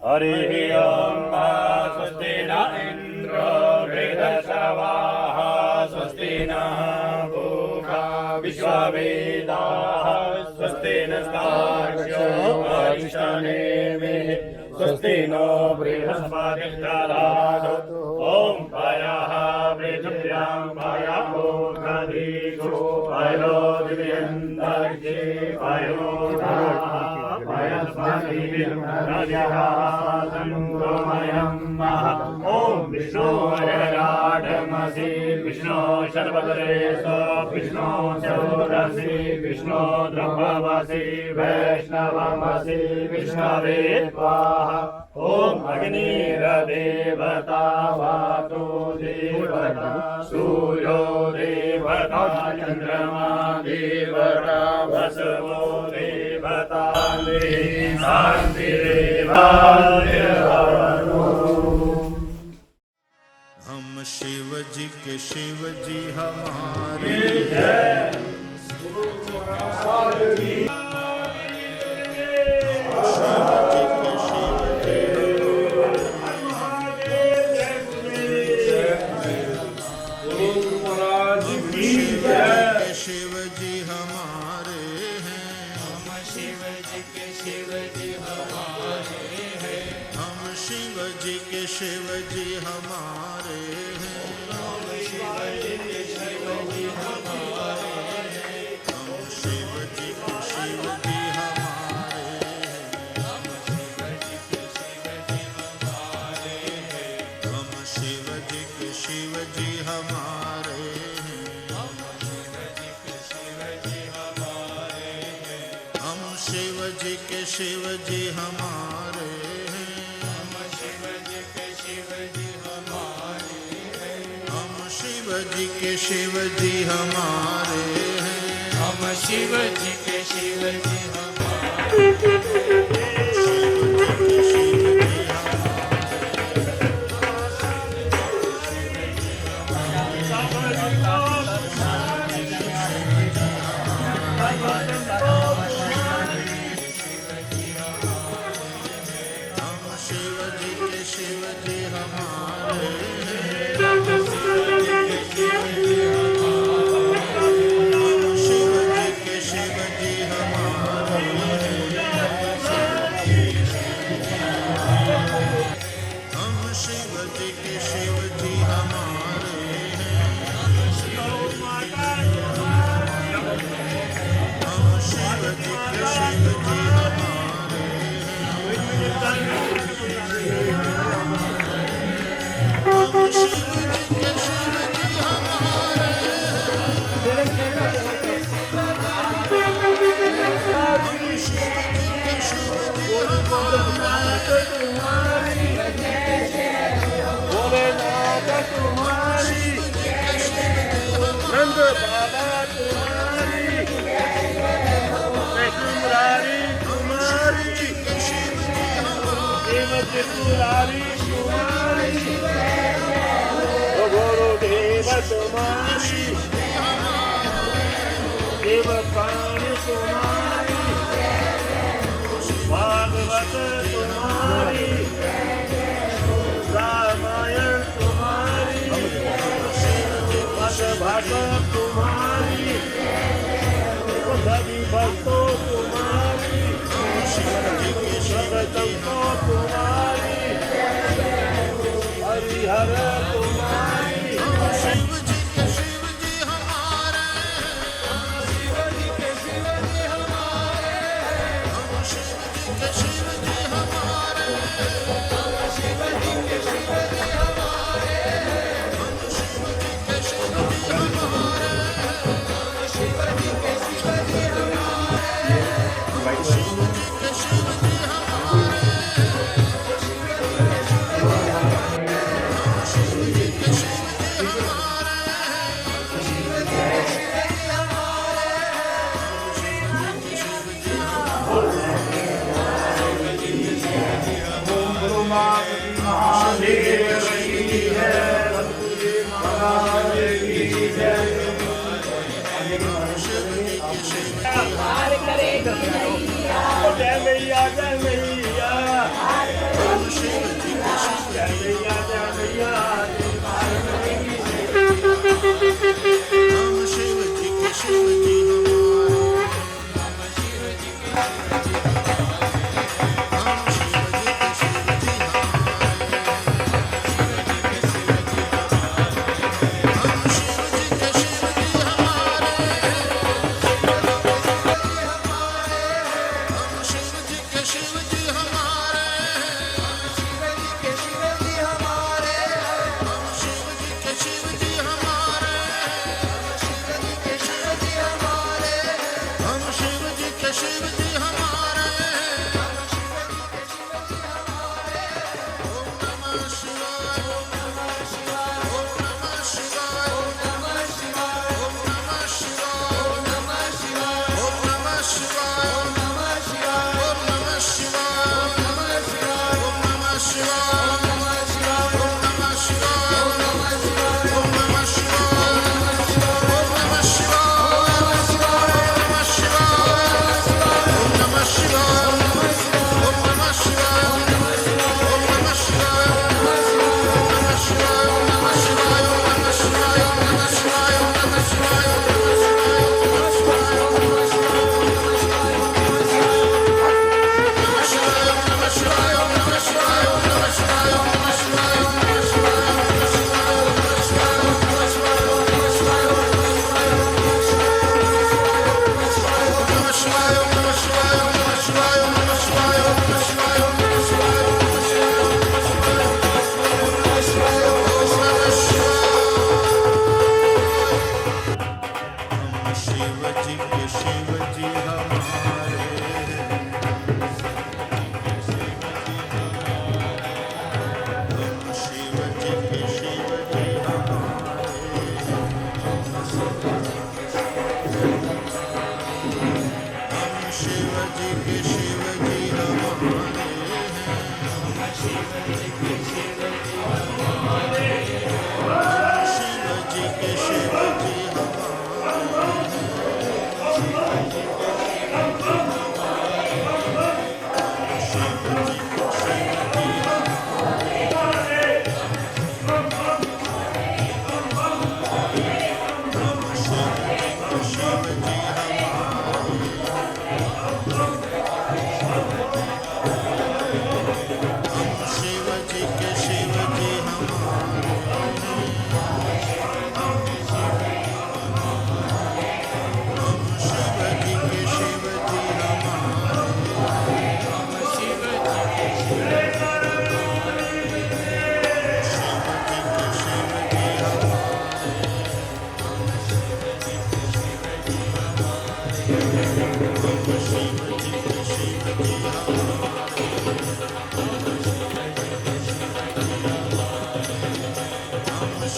हरिः ओम् स्वस्ति न इन्द्रो वृद्धश्रवाः स्वस्ति नः पूषा विश्ववेदाः स्वस्ति नस्तार्क्ष्यो अरिष्टनेमिः स्वस्ति नो बृहस्पतिर्दधातु ॐ पयः पृथिव्यां पयो दधीषु पयो दिव्यन्तर्ये पयो ओम विष्णु वज्राढमसि विष्णु शर्वदरेशो विष्णु चौरसि विष्णु द्रवमसि वैष्णवमसि विष्णवे स्वाहा ओम अग्निर्देवता वातो देवता सूर्यो देवता चंद्रमा देवता वसवो देवता हम शिव जी के शिव जी हमारे शिव जी हमारे हैं हम शिव जी के शिव जी हमारे हैं हम शिव जी के शिव जी हमारे हैं हम शिव जी के शिव जी हमारे हैं हम शिव जी के शिव जी हमारे हम शिव जी के शिव जी हमारे हैं हम शिव जी के शिव जी हमारे हम शिव जी के शिव जी हमारे हैं हम शिव जी के शिव जी हमारे हैं हम शिव जी के शिव जी हमारे हैं हम शिव जी के शिव जी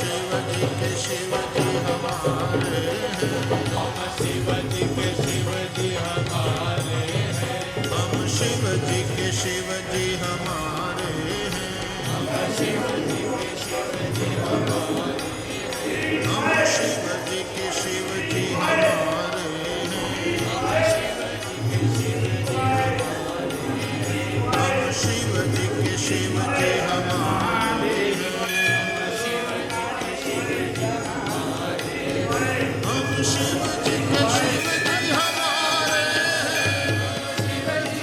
शिव जी के शिव जी हमारे हैं। हम शिव जी के शिव जी हमारे हैं। हम शिव जी के शिव जी हमारे हैं। हम शिव जी के शिव जी हमारे हैं। हम शिव जी के शिव जी हमारे हैं। हम शिव जी के शिव जी हमारे हैं। हम शिव जी के शिव जी हमारे हैं। हम शिव जी के शिव जी हमारे हैं। हम शिव जी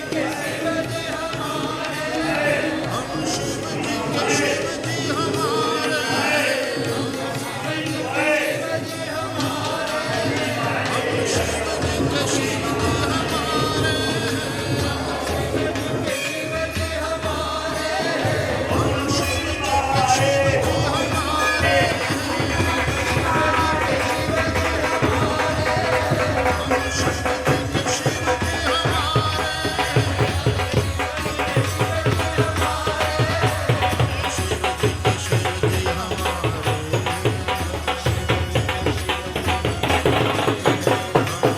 के शिव जी हमारे हैं। हम शिव जी के शिव जी हमारे हैं। हम शिव जी के शिव जी हमारे हैं। शिव जी के शिव जी हमारे हैं। हम शिव जी के शिव जी हमारे हैं। हम शिव जी के शिव जी हमारे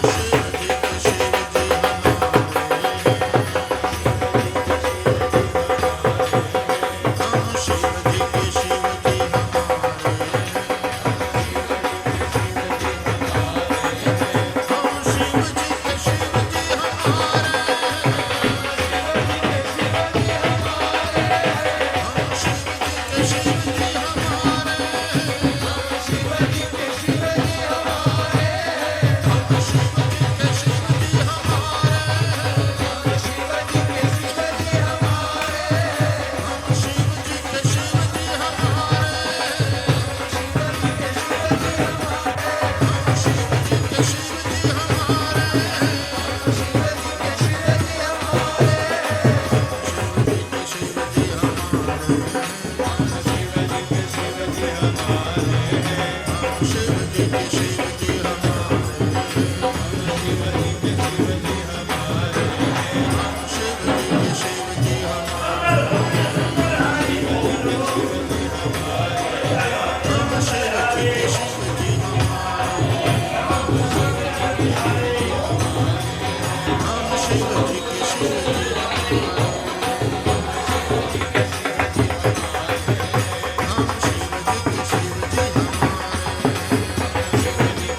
हैं। हम शिव जी के शिव जी हमारे हैं। हम शिव जी के शिव जी हमारे हैं। शिव जी के शिव जी हमारे हैं। हम शिव जी के शिव जी हमारे हैं। शिव जी के शिव जी हमारे हैं। हम शिव जी के शिव जी हमारे हैं। हम शिव जी के शिव जी हमारे हैं। शिव जी के शिव जी हमारे हैं। शिव जी के शिव जी हमारे हैं। शिव जी के शिव जी हमारे हैं। हम शिव जी के शिव जी हमारे हैं। शिव जी के शिव जी हमारे हैं। हम शिव जी के शिव जी हमारे हैं। हम शिव जी के शिव जी हमारे हैं। हम शिव जी के शिव जी हम शिव जी के शिव जी हमारे हैं।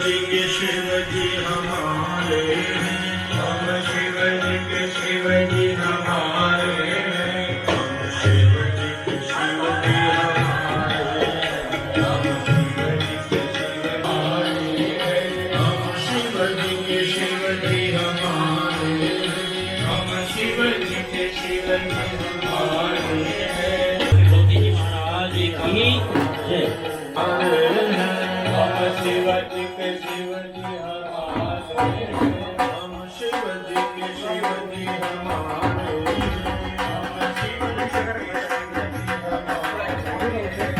जी के शिव जी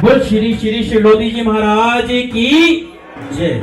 बोल श्री श्री शिवलोधी जी महाराज की जय।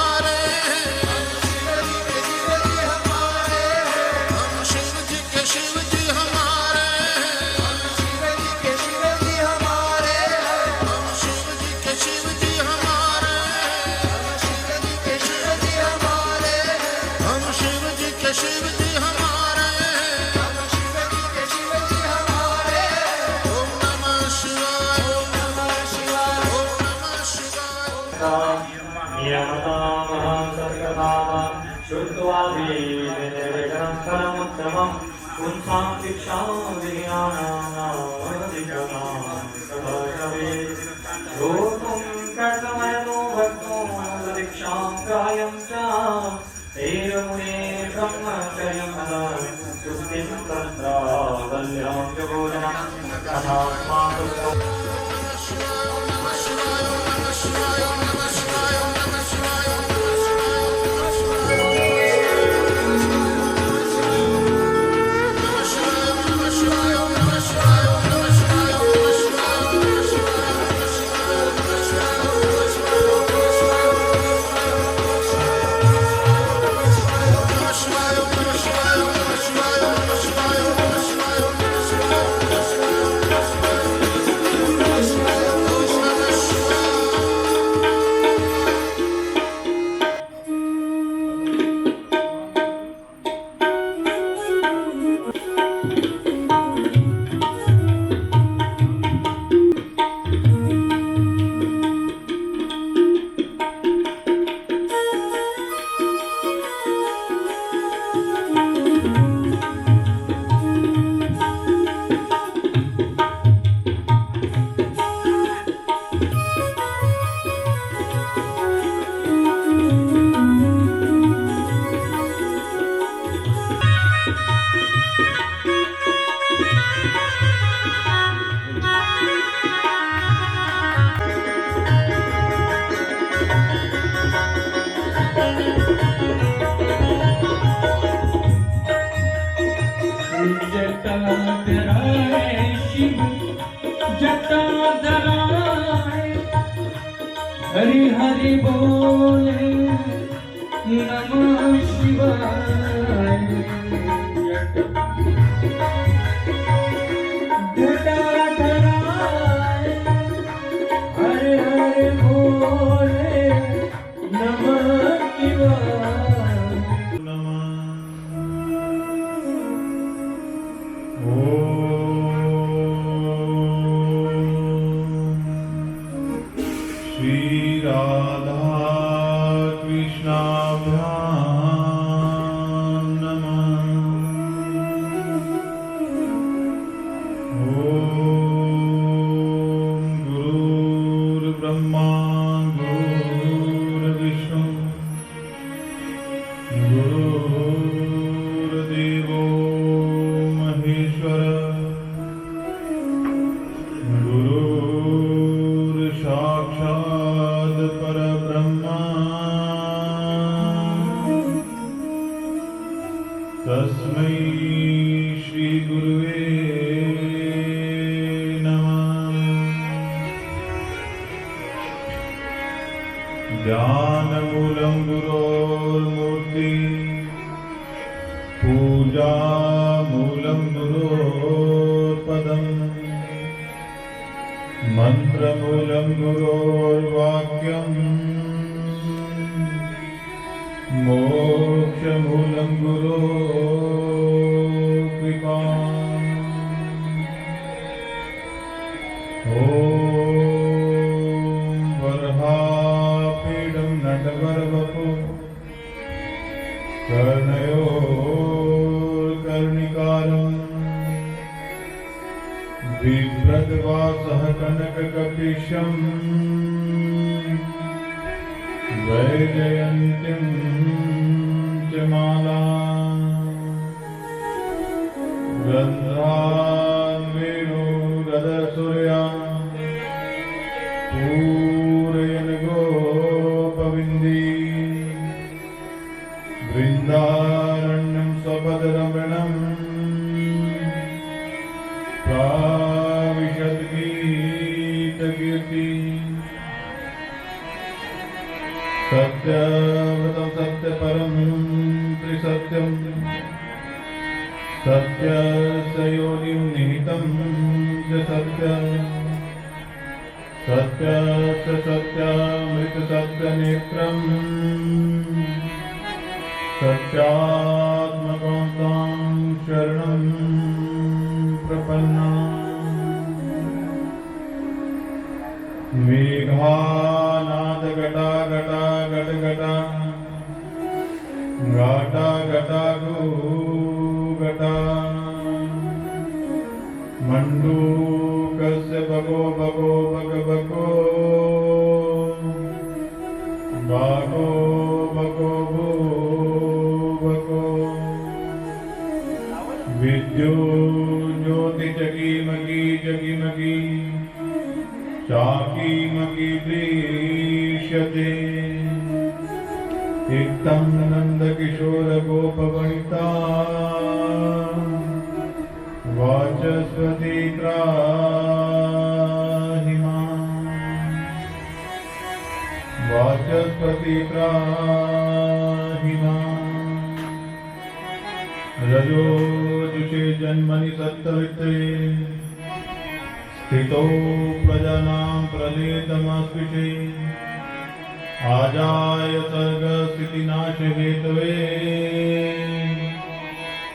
नियमतामहं सर्गतामः शुद्ध्वादीनिर्विघ्नं फलमुत्तमम् पुंसां शिक्षां विज्ञानानामधिगमां सदाशवे श्रोतुं कर्तमयतो भक्तो दीक्षां कायं च एवमुने ब्रह्मचर्यं तुष्टिं तत्र वल्यं च भोजनं तथात्मादुःखम् जटाधराय शिव जटाधराय हरि हरि बोले नमः शिवाय जटाधराय हरि हरि बोले नमः शिवाय गुरुर्देवो महेश्वर गुरुर्साक्षात् परब्रह्म तस्मै श्री गुरुवे नमः। ज्ञानमूलं गुरोर्मूर्ति पूजामूलं गुरोर्पदम् मन्त्रमूलं गुरोर्वाक्यम् मोक्षमूलं गुरोर्कृपा। ॐ वरहापीडं नटवरवपु कर्णयोर्कर्णिकारम् बिभ्रद्वासः कनककपिशम् वैजयन्तीं च माला गन्धान् वेणुगदसूर्या पूरयन् गोपविन्दी वृन्दारण्यं स्वपदरमणम् प्राविशद्गीतकीर्ति सत्यव्रतं सत्यपरं त्रिसत्यं सत्यस्य योनिं निहितं च सत्यं सत्यस्य सत्यामृतसत्यनेत्रम् सत्यात्मकान्तां शरणं प्रपन्ना। मेघानादघटाघटाघट घटा घाटा घटा गो घटा मंडूकस्य भगो भगो भग भगो भागो भगो भो भगो विद्यो ज्योति जगीमगी जगीमगी चाकीमगी दृश्यते इत्थं नंदकिशोर गोपवनिता वाचस्पति त्राहि माम् वाचस्पति त्राहि माम् रजोजुषे जन्मनि सत्तवित्ते स्थितो प्रजानां प्रलेतमस्पृशे आजाय सर्गस्थितिनाशहेतवे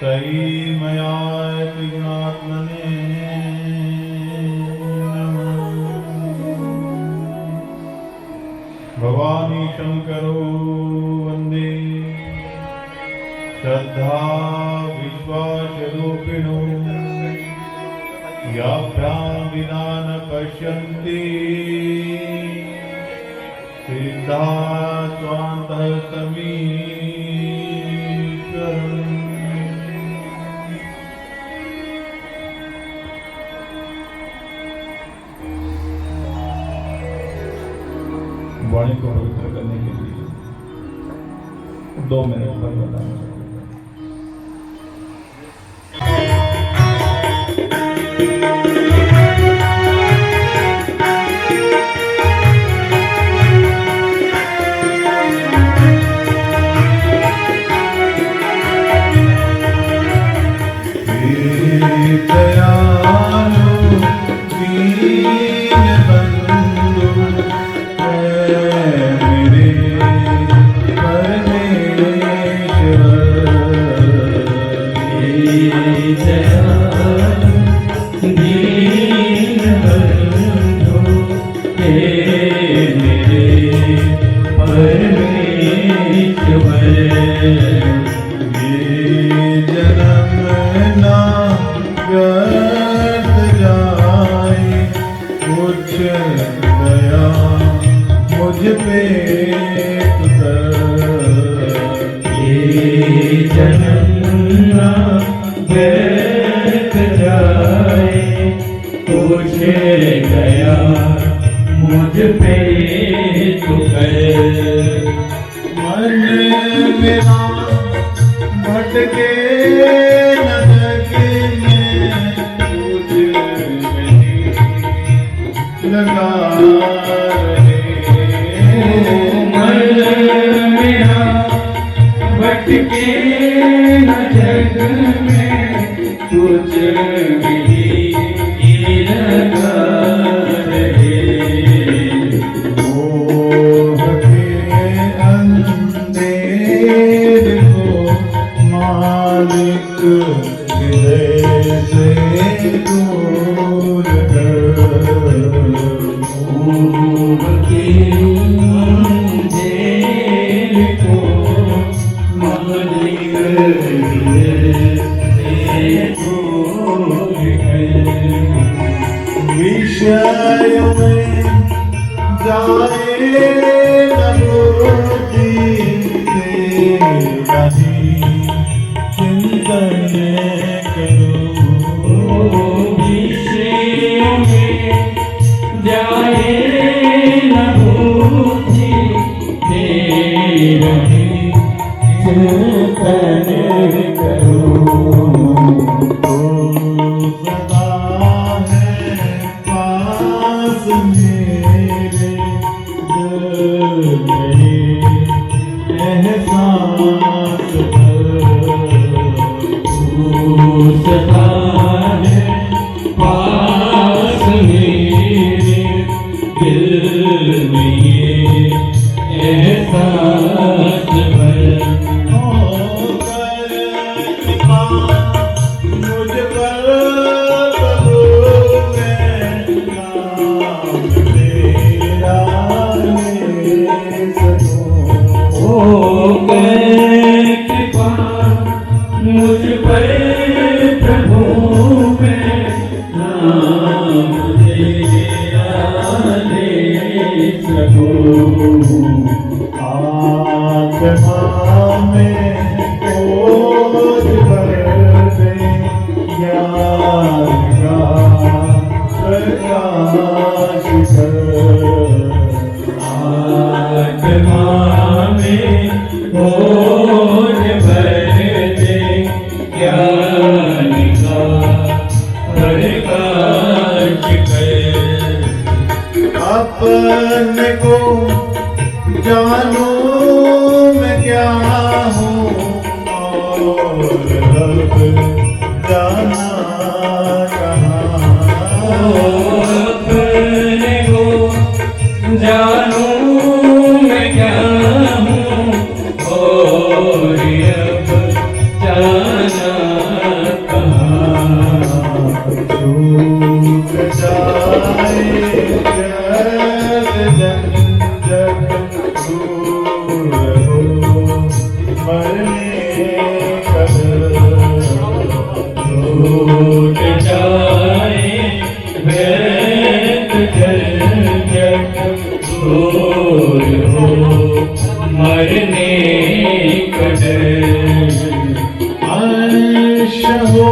तयि मयाय त्रिगुणात्मने नमः। भवानी शंकरो वन्दे श्रद्धा विश्वासरूपिणो याभ्यां विना न पश्यन्ति सिद्धा स्वान्तः समीकरणम्। वाणी को पवित्र करने के लिए 2 मिनट पर बताना चाहूँगा। आत्मा में बोझ भर दे ज्ञान का प्रकाश कर। आत्मा में बोझ भर दे ज्ञान का प्रकाश कर। अपने को जानू मैं क्या हूँ और अब जाना कहाँ। अपने को जानू मैं क्या हूँ और अब जाना कहाँ। छूट जाए जग जग दूर हो मरने कदर। छूट जाए व्यर्थ जग दूर हो मरने कदर। अंश हो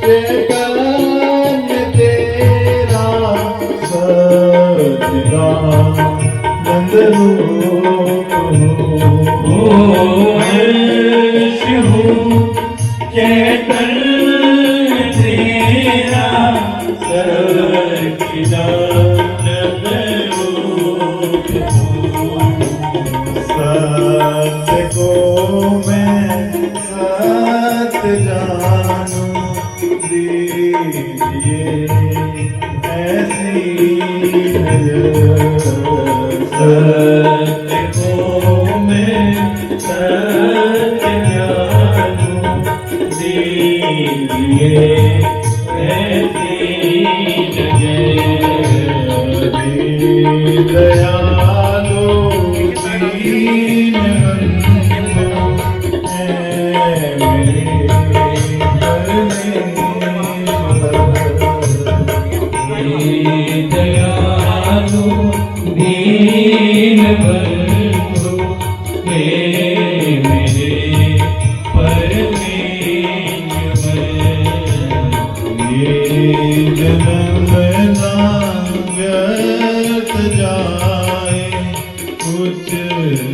चैतन्य तेरा सच्चिदानंद रूप हो। अंश हूँ चैतन्य तेरा सच्चिदानंद रूप हो। सत्य को मैं सत्य जानू दीजिए ऐसी नजर। सत्य को मैं सत्य जानू दीजिए ऐसी जगह। दयालु दीन बंधु है मेरे दयालु दीन बंधु हे मेरे परमेश्वर। ये जन्म ना व्यर्थ जाए कुछ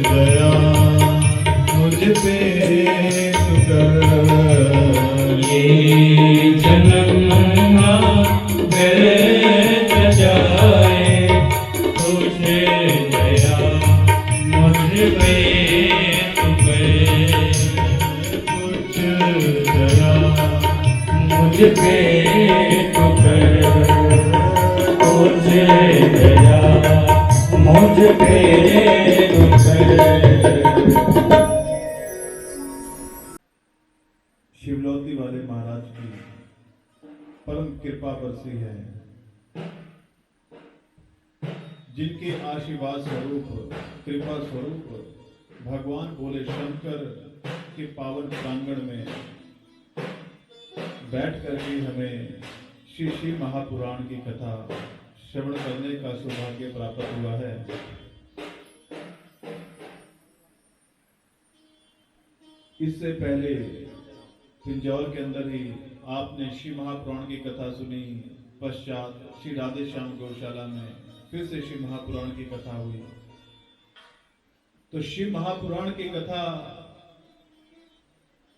दया मुझ पे तू कर। ये जन्म ना व्यर्थ जाए कुछ दया मुझ पे तू कर। कुछ दया मुझ पे तू कर। कुछ दया मुझ पे तू कर। शिवलौती वाले महाराज की परम कृपा बरसी है, जिनके आशीर्वाद स्वरूप कृपा स्वरूप भगवान बोले शंकर के पावन प्रांगण में बैठ करके हमें श्री शिव महापुराण की कथा श्रवण करने का सौभाग्य प्राप्त हुआ है। इससे पहले पिंजौर के अंदर ही आपने शिव महापुराण की कथा सुनी। पश्चात श्री राधे श्याम गौशाला में फिर से शिव महापुराण की कथा हुई। तो शिव महापुराण की कथा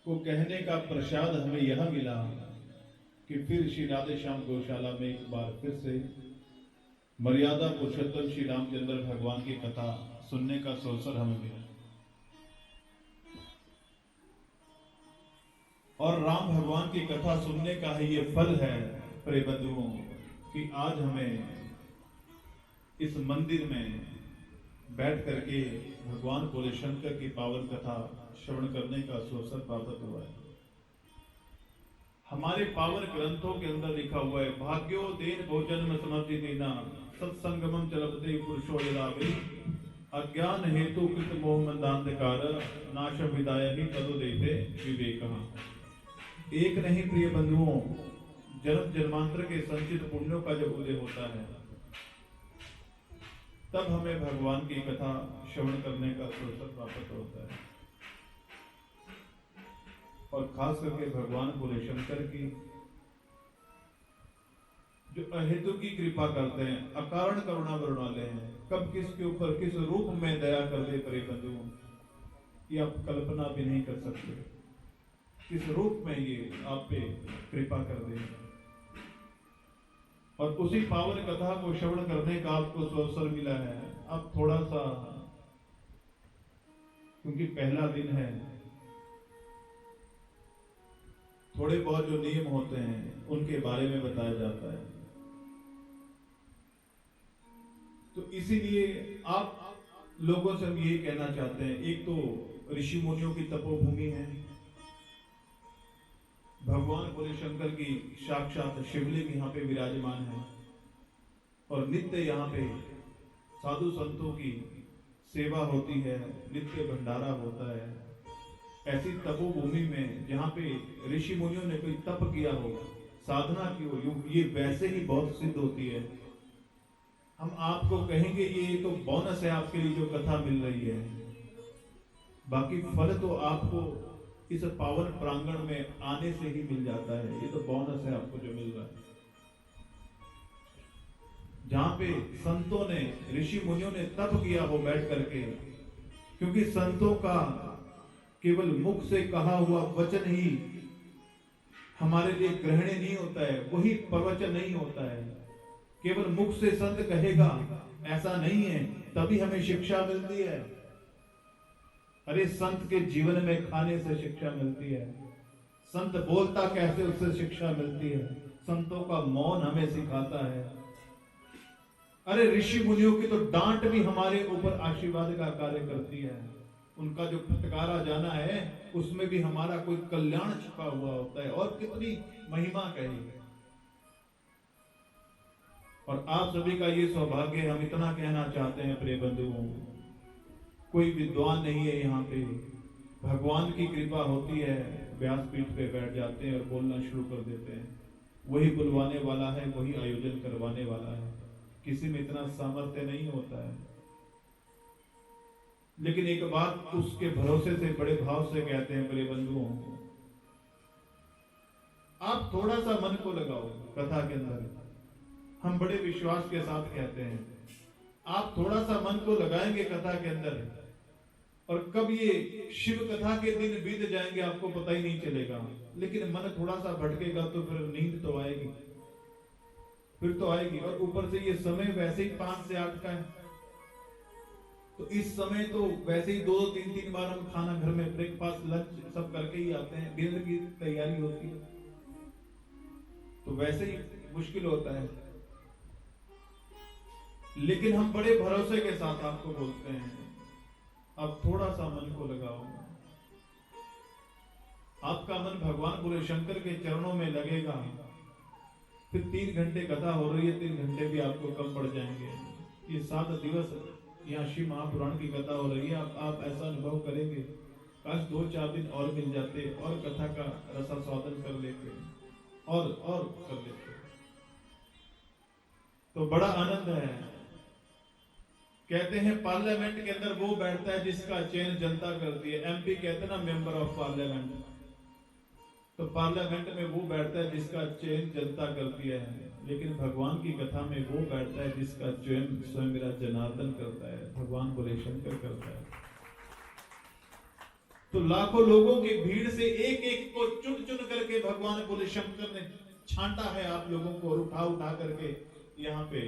को कहने का प्रसाद हमें यह मिला कि फिर श्री राधे श्याम गौशाला में एक बार फिर से मर्यादा पुरुषोत्तम श्री रामचंद्र भगवान की कथा सुनने का अवसर हमें मिला। और राम भगवान की कथा सुनने का ही ये फल है प्रिय बंधुओं कि आज हमें इस मंदिर में बैठ करके भगवान भोले शंकर की पावन कथा श्रवण करने का अवसर प्राप्त हुआ है। हमारे पावन ग्रंथों के अंदर लिखा हुआ है, भाग्यो देन भोजन में समर्थ देना सत्संगमम चलते पुरुषो यदावि अज्ञान हेतु कृत मोह मंदांधकार नाश विदाय ही तदो देते विवेक। एक नहीं प्रिय बंधुओं, जन्म जन्मांतर के संचित पुण्यों का जब उदय होता है तब हमें भगवान की कथा श्रवण करने का अवसर प्राप्त होता है। और खास करके भगवान भोले शंकर की जो अहेतु की कृपा करते हैं, अकारण करुणा वरुणालय हैं, कब किसके ऊपर किस रूप में दया कर दे परे बंधुओं कि आप कल्पना भी नहीं कर सकते, किस रूप में ये आप पे कृपा कर दे। और उसी पावन कथा को श्रवण करने का आपको अवसर मिला है। आप थोड़ा सा, क्योंकि पहला दिन है, थोड़े बहुत जो नियम होते हैं उनके बारे में बताया जाता है। तो इसीलिए आप लोगों से हम यही कहना चाहते हैं, एक तो ऋषि मुनियों की तपोभूमि है, भगवान भोले शंकर की साक्षात शिवलिंग यहाँ पे विराजमान है, और नित्य यहाँ पे साधु संतों की सेवा होती है, नित्य भंडारा होता है। ऐसी तपोभूमि में जहाँ पे ऋषि मुनियों ने कोई तप किया हो, साधना की हो, ये वैसे ही बहुत सिद्ध होती है। हम आपको कहेंगे ये तो बोनस है आपके लिए जो कथा मिल रही है, बाकी फल तो आपको इस पावन प्रांगण में आने से ही मिल जाता है। ये तो बोनस है आपको जो मिल रहा है, जहां पे संतों ने, ऋषि मुनियों ने तप किया हो बैठ करके। क्योंकि संतों का केवल मुख से कहा हुआ वचन ही हमारे लिए ग्रहणीय नहीं होता है, वही प्रवचन नहीं होता है। केवल मुख से संत कहेगा ऐसा नहीं है, तभी हमें शिक्षा मिलती है। अरे संत के जीवन में खाने से शिक्षा मिलती है, संत बोलता कैसे उससे शिक्षा मिलती है, संतों का मौन हमें सिखाता है। अरे ऋषि मुनियों की तो डांट भी हमारे ऊपर आशीर्वाद का कार्य करती है। उनका जो फटकारा जाना है उसमें भी हमारा कोई कल्याण छुपा हुआ होता है, और कितनी महिमा कही। और आप सभी का ये सौभाग्य, हम इतना कहना चाहते हैं प्रिय बंधुओं, कोई विद्वान नहीं है यहाँ पे, भगवान की कृपा होती है, व्यासपीठ पे बैठ जाते हैं और बोलना शुरू कर देते हैं। वही बुलवाने वाला है, वही आयोजन करवाने वाला है, किसी में इतना सामर्थ्य नहीं होता है। लेकिन एक बात उसके भरोसे से, बड़े भाव से कहते हैं प्रिय बंधुओं, आप थोड़ा सा मन को लगाओ कथा के अंदर। हम बड़े विश्वास के साथ कहते हैं, आप थोड़ा सा मन को लगाएंगे कथा के अंदर, और कब ये शिव कथा के दिन बीत जाएंगे आपको पता ही नहीं चलेगा। लेकिन मन थोड़ा सा भटकेगा तो फिर नींद तो आएगी, फिर तो आएगी। और ऊपर से ये समय वैसे ही 5 से 8 का है, तो इस समय तो वैसे ही 2-3 बार हम खाना घर में ब्रेकफास्ट लंच सब करके ही आते हैं, डिनर की तैयारी होती है, तो वैसे ही मुश्किल होता है। लेकिन हम बड़े भरोसे के साथ आपको बोलते हैं, अब थोड़ा सा मन को लगाओ। आपका मन भगवान भोले शंकर के चरणों में लगेगा, फिर 3 घंटे कथा हो रही है, 3 घंटे भी आपको कम पड़ जाएंगे। ये 7 दिवस यहाँ शिव महापुराण की कथा हो रही है, आप ऐसा अनुभव करेंगे, काश 2-4 दिन और मिल जाते और कथा का रसास्वादन कर लेते और कर लेते, तो बड़ा आनंद है। कहते हैं पार्लियामेंट के अंदर वो बैठता है जिसका चयन जनता करती है। MP कहते हैं ना, मेंबर ऑफ पार्लियामेंट, तो पार्लियामेंट में वो बैठता है जिसका चयन जनता करती है। लेकिन भगवान की कथा में वो बैठता है जिसका चयन स्वयं मेरा जनार्दन करता है, भगवान भोले शंकर करता है। तो लाखों लोगों की भीड़ से एक एक को चुन चुन करके भगवान भोले शंकर ने छांटा है आप लोगों को, और उठा करके यहाँ पे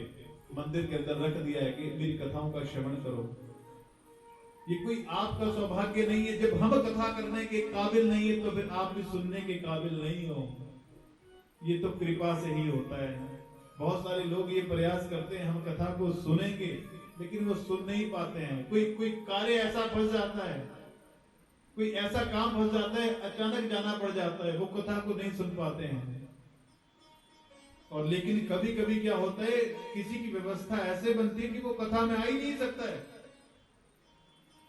मंदिर के अंदर रख दिया है कि मेरी कथाओं का श्रवण करो। ये कोई आपका सौभाग्य नहीं है, जब हम कथा करने के काबिल नहीं है तो फिर आप भी सुनने के काबिल नहीं हो। ये तो कृपा से ही होता है। बहुत सारे लोग ये प्रयास करते हैं हम कथा को सुनेंगे, लेकिन वो सुन नहीं पाते हैं। कोई कार्य ऐसा फंस जाता है, कोई ऐसा काम फंस जाता है, अचानक जाना पड़ जाता है, वो कथा को नहीं सुन पाते हैं। और लेकिन कभी कभी क्या होता है, किसी की व्यवस्था ऐसे बनती है कि वो कथा में आ ही नहीं सकता है।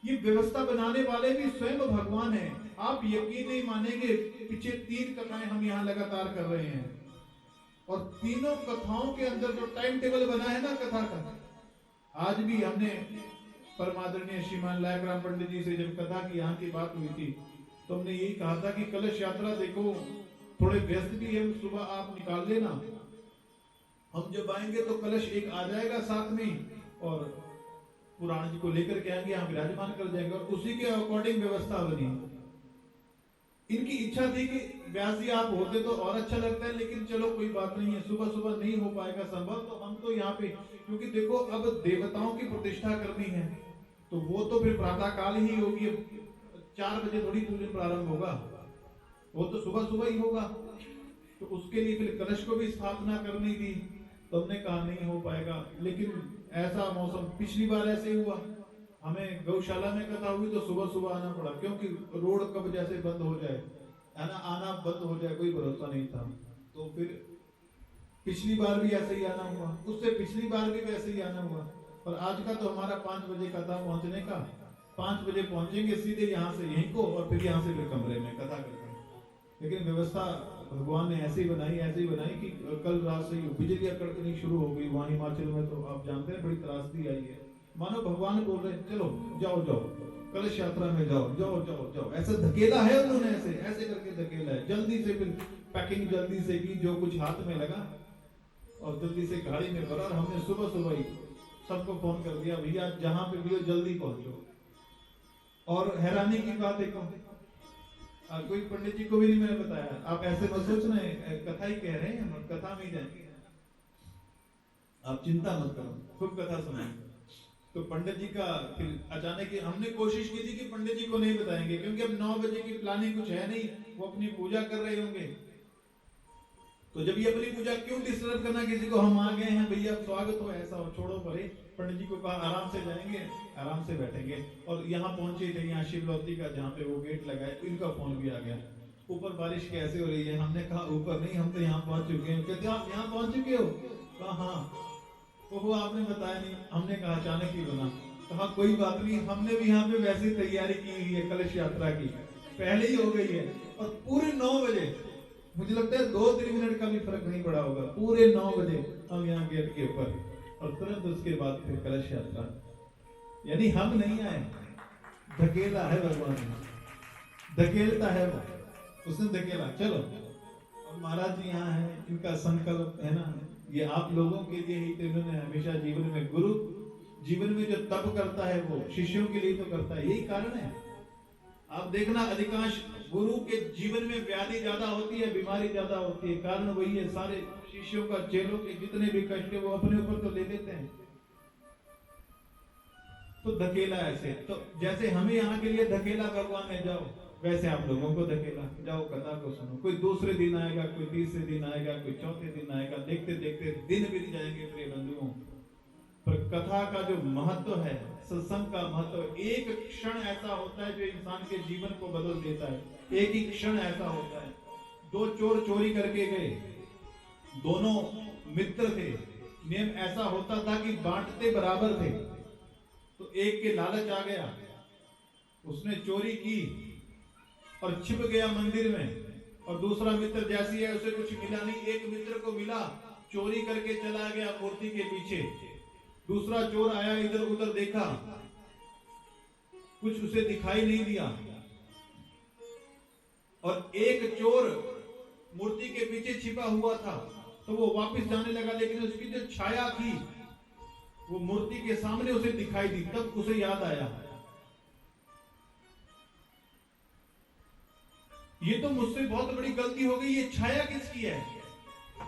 ये व्यवस्था बनाने वाले भी स्वयं भगवान हैं। आप यकीन नहीं मानेंगे, पीछे 3 कथाएं हम यहाँ लगातार कर रहे हैं, और तीनों कथाओं के अंदर जो टाइम टेबल बना है ना कथा का, आज भी हमने परमादरणीय श्रीमान लायकराम पंडित जी से जब कथा की यहाँ की बात हुई थी तो हमने यही कहा था कि कलश यात्रा देखो थोड़े व्यस्त भी है, सुबह आप निकाल लेना, हम जब आएंगे तो कलश एक आ जाएगा साथ में और पुराण जी को लेकर के आएंगे, यहाँ विराजमान कर जाएंगे और उसी के अकॉर्डिंग व्यवस्था बनी। इनकी इच्छा थी कि व्यास जी आप होते तो और अच्छा लगता है, लेकिन चलो कोई बात नहीं है, सुबह सुबह नहीं हो पाएगा संभव, तो हम तो यहाँ पे, क्योंकि देखो अब देवताओं की प्रतिष्ठा करनी है तो वो तो फिर प्रातः काल ही होगी, 4 बजे थोड़ी पूजन प्रारंभ होगा, वो तो सुबह सुबह ही होगा। तो उसके लिए फिर कलश को भी स्थापना करनी थी, तो हमने कहा नहीं हो पाएगा। लेकिन ऐसा मौसम पिछली बार ऐसे हुआ, हमें गौशाला में कथा हुई तो सुबह सुबह आना पड़ा, क्योंकि रोड कब जैसे बंद हो जाए, आना बंद हो जाए कोई भरोसा नहीं था। तो फिर पिछली बार भी ऐसे ही आना हुआ, उससे पिछली बार भी वैसे ही आना हुआ। और आज का तो हमारा 5 बजे कथा पहुंचने का, 5 बजे पहुंचेंगे सीधे यहाँ से यहीं को, और फिर यहाँ से फिर कमरे में कथा करते। लेकिन व्यवस्था भगवान ने ऐसी बनाई कि कल रात से बिजलियां कड़कनी शुरू हो गई वहां हिमाचल में, तो आप जानते हैं बड़ी त्रासदी आई है। मानो भगवान बोल रहे चलो जाओ कलश यात्रा में जाओ, ऐसा धकेला है उन्होंने, ऐसे करके धकेला है। जल्दी से फिर पैकिंग जल्दी से की, जो कुछ हाथ में लगा और जल्दी से गाड़ी में भरा, और हमने सुबह सुबह ही सबको फोन कर दिया, भैया जहां पे भी हो जल्दी पहुंचो। और हैरानी की बात एक कोई पंडित जी को भी नहीं मैंने बताया, आप ऐसे मत सोचना कथा ही कह रहे हैं, हम कथा में ही जाएंगे, आप चिंता मत करो, खूब कथा सुनाएंगे। तो पंडित जी का फिर अचानक हमने कोशिश की थी कि पंडित जी को नहीं बताएंगे, क्योंकि अब 9 बजे की प्लानिंग कुछ है नहीं, वो अपनी पूजा कर रहे होंगे। तो जब ये अपनी पूजा क्यों डिस्टर्ब करना किसी को, हम आ गए हैं भैया स्वागत हो, ऐसा हो, छोड़ो परे। पंडित जी को कहा आराम से जाएंगे, आराम से बैठेंगे। और यहाँ पहुंचे थे, यहाँ शिवलौती का जहाँ पे वो गेट लगा है, इनका फोन भी आ गया, ऊपर बारिश कैसे हो रही है। हमने कहा ऊपर नहीं, हम तो यहाँ पहुंच चुके हैं। कहते आप यहाँ पहुंच चुके हो? कहा हाँ। वो आपने बताया नहीं। हमने कहा अचानक ही बना। कहा कोई बात नहीं, हमने भी यहाँ पे वैसे तैयारी की हुई है कलश यात्रा की, पहले ही हो गई है। और पूरे 9 बजे, मुझे लगता है 2-3 मिनट का भी फर्क नहीं पड़ा होगा, पूरे 9 बजे हम यहाँ गेट के ऊपर, और तुरंत उसके बाद फिर कलश यात्रा। यानी हम नहीं आए, धकेला है भगवान ने, धकेलता है वो, उसने धकेला। चलो अब महाराज जी यहाँ है, इनका संकल्प है ना, ये आप लोगों के लिए ही तो इन्होंने हमेशा जीवन में, गुरु जीवन में जो तप करता है वो शिष्यों के लिए तो करता है, यही कारण है। आप देखना अधिकांश गुरु के जीवन में व्याधि ज्यादा होती है, बीमारी ज्यादा होती है, कारण वही है। सारे शिष्यों का, चेलों के जितने भी कष्ट है वो अपने ऊपर तो ले लेते हैं। तो धकेला ऐसे, तो जैसे हमें यहाँ के लिए धकेला भगवान ने, जाओ, वैसे आप लोगों को धकेला, जाओ कथा को सुनो। कोई दूसरे दिन आएगा, कोई तीसरे दिन आएगा, कोई चौथे दिन आएगा, देखते देखते दिन बीत जाएंगे प्रिय बंधुओं। पर कथा का जो महत्व है, सत्संग का महत्व, एक क्षण ऐसा होता है जो इंसान के जीवन को बदल देता है। एक ही क्षण ऐसा होता है। 2 चोर चोरी करके गए, दोनों मित्र थे, नियम ऐसा होता था कि बांटते बराबर थे। तो एक के लालच आ गया, उसने चोरी की और छिप गया मंदिर में, और दूसरा मित्र जैसी है उसे कुछ मिला नहीं। एक मित्र को मिला, चोरी करके चला गया मूर्ति के पीछे। दूसरा चोर आया, इधर उधर देखा, कुछ उसे दिखाई नहीं दिया। और एक चोर मूर्ति के पीछे छिपा हुआ था, तो वो वापस जाने लगा, लेकिन उसकी जो छाया थी वो मूर्ति के सामने उसे दिखाई दी। तब उसे याद आया, ये तो मुझसे बहुत बड़ी गलती हो गई, ये छाया किसकी है।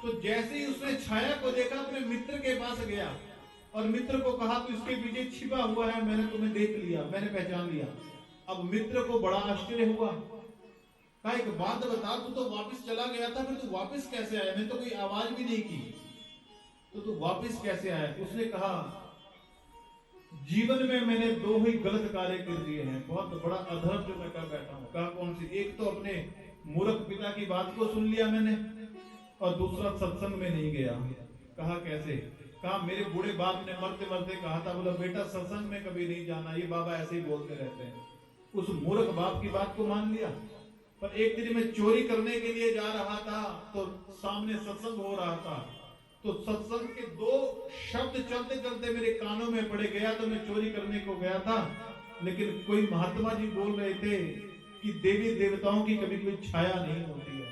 तो जैसे ही उसने छाया को देखा, अपने मित्र के पास गया और मित्र को कहा तू इसके पीछे छिपा हुआ है, मैंने तुम्हें देख लिया, मैंने पहचान लिया। अब मित्र को बड़ा आश्चर्य हुआ, कहा एक बात बता, तू तो वापस चला गया था, फिर तू वापस कैसे आया? मैंने तो कोई आवाज भी नहीं की, तो तू वापस कैसे आया? उसने कहा जीवन में मैंने 2 ही गलत कार्य कर दिए हैं, बहुत बड़ा अधर्म जो मैं कर बैठा हूं। कहा कौन सी? एक तो अपने मूर्ख पिता की बात को सुन लिया मैंने, और दूसरा सत्संग में नहीं गया। कहा कैसे? कहा मेरे बूढ़े बाप ने मरते मरते कहा था, बोला बेटा सत्संग में कभी नहीं जाना, ये बाबा ऐसे ही बोलते रहते हैं। उस मूर्ख बाप की बात को मान लिया। पर एक दिन मैं चोरी करने के लिए जा रहा था, तो सामने सत्संग हो रहा था, तो सत्संग के 2 शब्द चलते चलते मेरे कानों में पड़े। गया तो मैं चोरी करने को गया था, लेकिन कोई महात्मा जी बोल रहे थे कि देवी देवताओं की कभी कोई छाया नहीं होती है।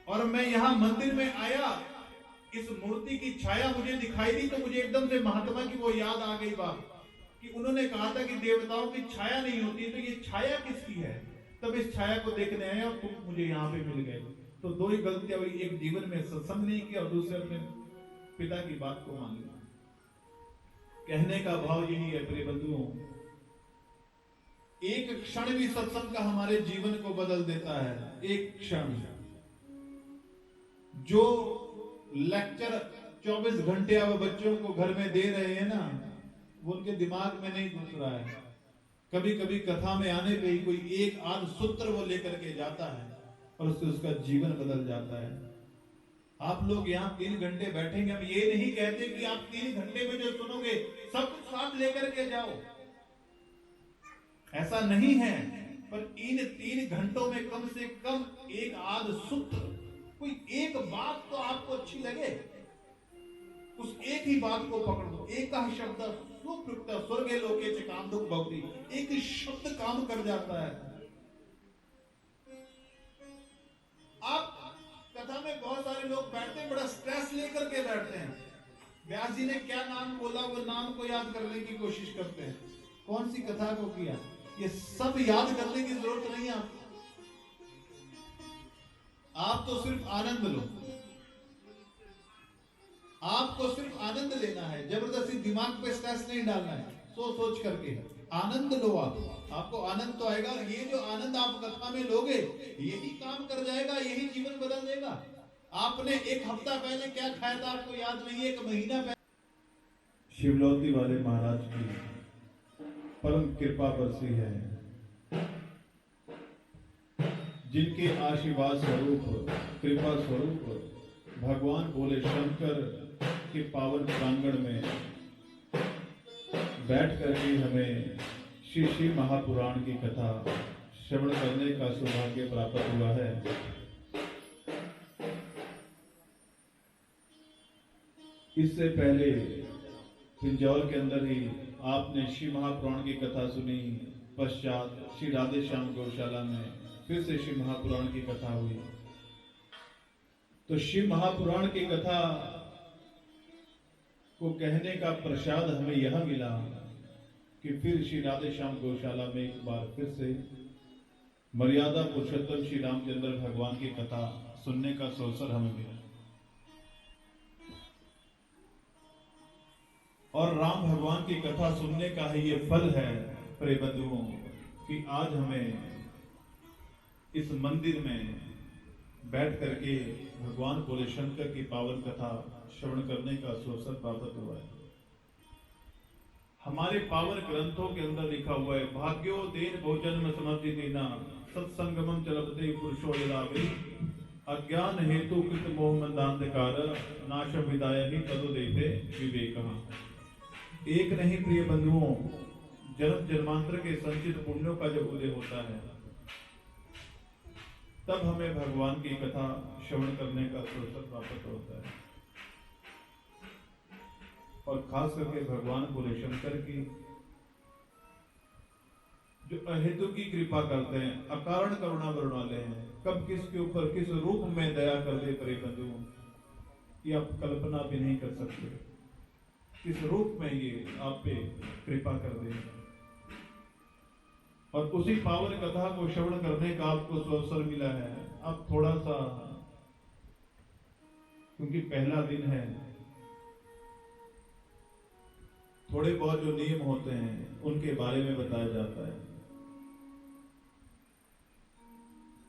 और मैं यहां मंदिर में आया, इस मूर्ति की छाया मुझे दिखाई दी, तो मुझे एकदम से महात्मा की वो याद आ गई बात कि उन्होंने कहा था कि देवताओं की छाया नहीं होती, तो ये छाया किसकी है। तब इस छाया को देखने आए और तुम मुझे यहाँ पे मिल गए। तो 2 ही गलतियां हुई, एक जीवन में सत्संग नहीं किया और दूसरे अपने पिता की बात को मान लिया। कहने का भाव यही है प्रिय बंधुओं, एक क्षण भी सत्संग का हमारे जीवन को बदल देता है। एक क्षण जो लेक्चर 24 घंटे अब बच्चों को घर में दे रहे हैं ना, वो उनके दिमाग में नहीं घुस रहा है। कभी कभी कथा में आने पे ही कोई एक आध सूत्र वो लेकर के जाता है और उससे उसका जीवन बदल जाता है। आप लोग यहाँ 3 घंटे बैठेंगे, हम ये नहीं कहते कि आप 3 घंटे में जो सुनोगे सब कुछ साथ लेकर के जाओ, ऐसा नहीं है। पर इन 3 घंटों में कम से कम एक आध सूत्र, कोई एक बात तो आपको अच्छी लगे, उस एक ही बात को पकड़ दो। एक शब्द सुप्रयुक्त स्वर्गे लोके च काम दुख भक्ति, एक शब्द काम कर जाता है। आप कथा में बहुत सारे लोग बैठते हैं, बड़ा स्ट्रेस लेकर के बैठते हैं। व्यास जी ने क्या नाम बोला, वो नाम को याद करने की कोशिश करते हैं। कौन सी कथा को किया, ये सब याद करने की जरूरत नहीं है आपको। आप तो सिर्फ आनंद लो, आपको सिर्फ आनंद लेना है, जबरदस्ती दिमाग पे स्ट्रेस नहीं डालना है। सोच करके आनंद लो, आपको आनंद तो आएगा। और ये जो आनंद आप कथा में लोगे यही काम कर जाएगा, यही जीवन बदल देगा। आपने 1 हफ्ता पहले क्या खाया था आपको याद नहीं है, 1 महीना पहले। शिवलौती वाले महाराज की परम कृपा बरसी है, जिनके आशीर्वाद स्वरूप, कृपा स्वरूप भगवान बोले शंकर के पावन प्रांगण में बैठ करके हमें श्री महापुराण की कथा श्रवण करने का सौभाग्य प्राप्त हुआ है। इससे पहले पिंजौर के अंदर ही आपने श्री महापुराण की कथा सुनी, पश्चात श्री राधे श्याम गौशाला में फिर से श्री महापुराण की कथा हुई। तो श्री महापुराण की कथा को कहने का प्रसाद हमें यह मिला कि फिर श्री राधे श्याम गौशाला में एक बार फिर से मर्यादा पुरुषोत्तम श्री रामचंद्र भगवान की कथा सुनने का अवसर हमें मिला। और राम भगवान की कथा सुनने का ही ये फल है प्रिय बंधुओं कि आज हमें इस मंदिर में बैठ करके भगवान भोले शंकर की पावन कथा श्रवण करने का अवसर प्राप्त हुआ है। हमारे पावन ग्रंथों के अंदर लिखा हुआ है, भाग्यो देन भोजन समझी देना सत्संगमम चलते पुरुषो यदावि अज्ञान हेतु कृत मोह मंदांधकार नाश विदाय ही तदो देते विवेक। एक नहीं प्रिय बंधुओं, जन्म जन्मांतर के संचित पुण्यों का जब उदय होता है तब हमें भगवान की कथा श्रवण करने का अवसर प्राप्त होता है। और खास करके भगवान भोले शंकर की जो अहेतु की कृपा करते हैं, अकारण करुणा वर्ण वाले हैं, कब किसके ऊपर किस रूप में दया कर दे प्रिय बंधुओं कि आप कल्पना भी नहीं कर सकते, किस रूप में ये आप पे कृपा कर दे। और उसी पावन कथा को श्रवण करने का आपको अवसर मिला है। अब थोड़ा सा, क्योंकि पहला दिन है, थोड़े बहुत जो नियम होते हैं उनके बारे में बताया जाता है।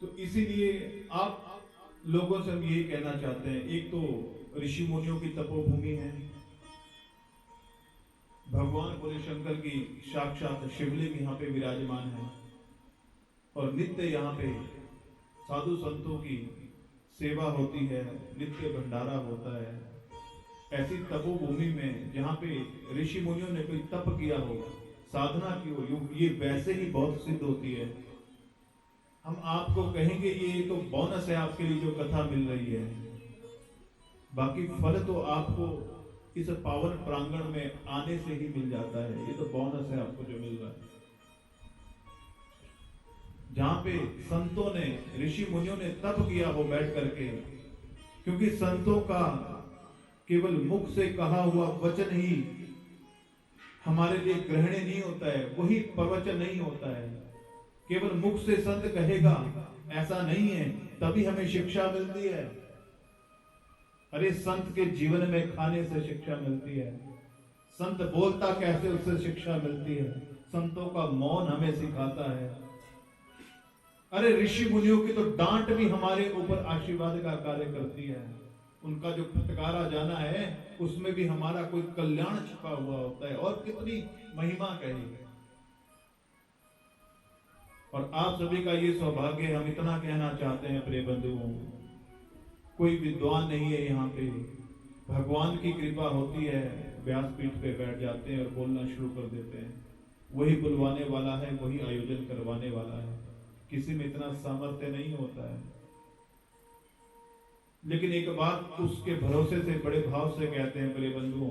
तो इसीलिए आप लोगों से हम ये कहना चाहते हैं, एक तो ऋषि मुनियों की तपोभूमि है, भगवान भोले शंकर की साक्षात शिवलिंग यहाँ पे विराजमान है और नित्य यहाँ पे साधु संतों की सेवा होती है, नित्य भंडारा होता है। ऐसी तपोभूमि में जहाँ पे ऋषि मुनियों ने कोई तप किया हो, साधना की हो, ये वैसे ही बहुत सिद्ध होती है। हम आपको कहेंगे ये तो बोनस है आपके लिए जो कथा मिल रही है, बाकी फल तो आपको इस पावन प्रांगण में आने से ही मिल जाता है। ये तो बोनस है आपको जो मिल रहा है। जहां पे संतों ने, ऋषि मुनियों ने तप किया वो बैठ करके, क्योंकि संतों का केवल मुख से कहा हुआ वचन ही हमारे लिए ग्रहणीय नहीं होता है, वही प्रवचन नहीं होता है। केवल मुख से संत कहेगा ऐसा नहीं है, तभी हमें शिक्षा मिलती है। अरे संत के जीवन में खाने से शिक्षा मिलती है, संत बोलता कैसे उससे शिक्षा मिलती है, संतों का मौन हमें सिखाता है। अरे ऋषि मुनियों की तो डांट भी हमारे ऊपर आशीर्वाद का कार्य करती है। उनका जो फटकारा जाना है उसमें भी हमारा कोई कल्याण छिपा हुआ होता है। और कितनी महिमा कहेंगे। और आप सभी का ये सौभाग्य, हम इतना कहना चाहते हैं प्रिय बंधुओं, कोई विद्वान नहीं है यहाँ पे, भगवान की कृपा होती है, व्यासपीठ पे बैठ जाते हैं और बोलना शुरू कर देते हैं। वही बुलवाने वाला है, वही आयोजन करवाने वाला है। किसी में इतना सामर्थ्य नहीं होता है। लेकिन एक बात उसके भरोसे से, बड़े भाव से कहते हैं प्रिय बंधुओं,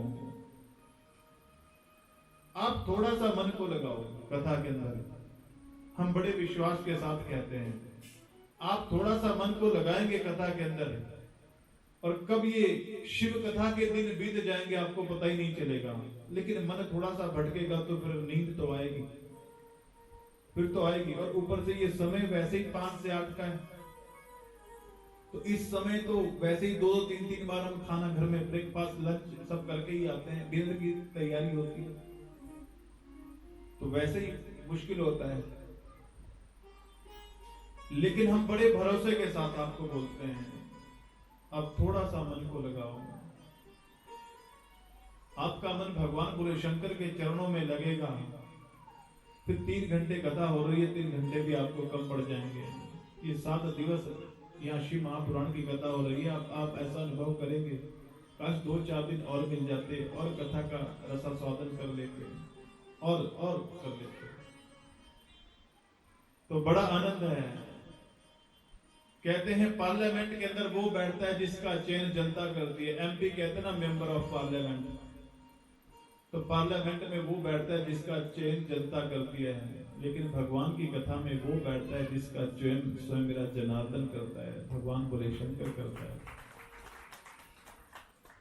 आप थोड़ा सा मन को लगाओ कथा के अंदर। हम बड़े विश्वास के साथ कहते हैं, आप थोड़ा सा मन को लगाएंगे कथा के अंदर, और कब ये शिव कथा के दिन बीत जाएंगे आपको पता ही नहीं चलेगा। लेकिन मन थोड़ा सा भटकेगा तो फिर नींद तो आएगी, फिर तो आएगी। और ऊपर से ये समय वैसे ही 5 से 8 का है, तो इस समय तो वैसे ही 2-3 बार हम खाना घर में ब्रेकफास्ट लंच सब करके ही आते हैं, डिनर की तैयारी होती है, तो वैसे ही मुश्किल होता है। लेकिन हम बड़े भरोसे के साथ आपको बोलते हैं, अब थोड़ा सा मन को लगाओ। आपका मन भगवान बोले शंकर के चरणों में लगेगा, फिर 3 घंटे कथा हो रही है, 3 घंटे भी आपको कम पड़ जाएंगे। ये 7 दिवस यहाँ शिव महापुराण की कथा हो रही है, आप ऐसा अनुभव करेंगे, काश 2-4 दिन और मिल जाते और कथा का रसास्वादन कर लेते और कर लेते, तो बड़ा आनंद है। कहते हैं पार्लियामेंट के अंदर वो बैठता है जिसका चयन जनता करती है। एमपी कहते हैं ना, मेंबर ऑफ पार्लियामेंट, तो पार्लियामेंट में वो बैठता है जिसका चयन जनता करती है। लेकिन भगवान की कथा में वो बैठता है जिसका चयन स्वयं मेरा जनार्दन करता है, भगवान बोले शंकर करता है।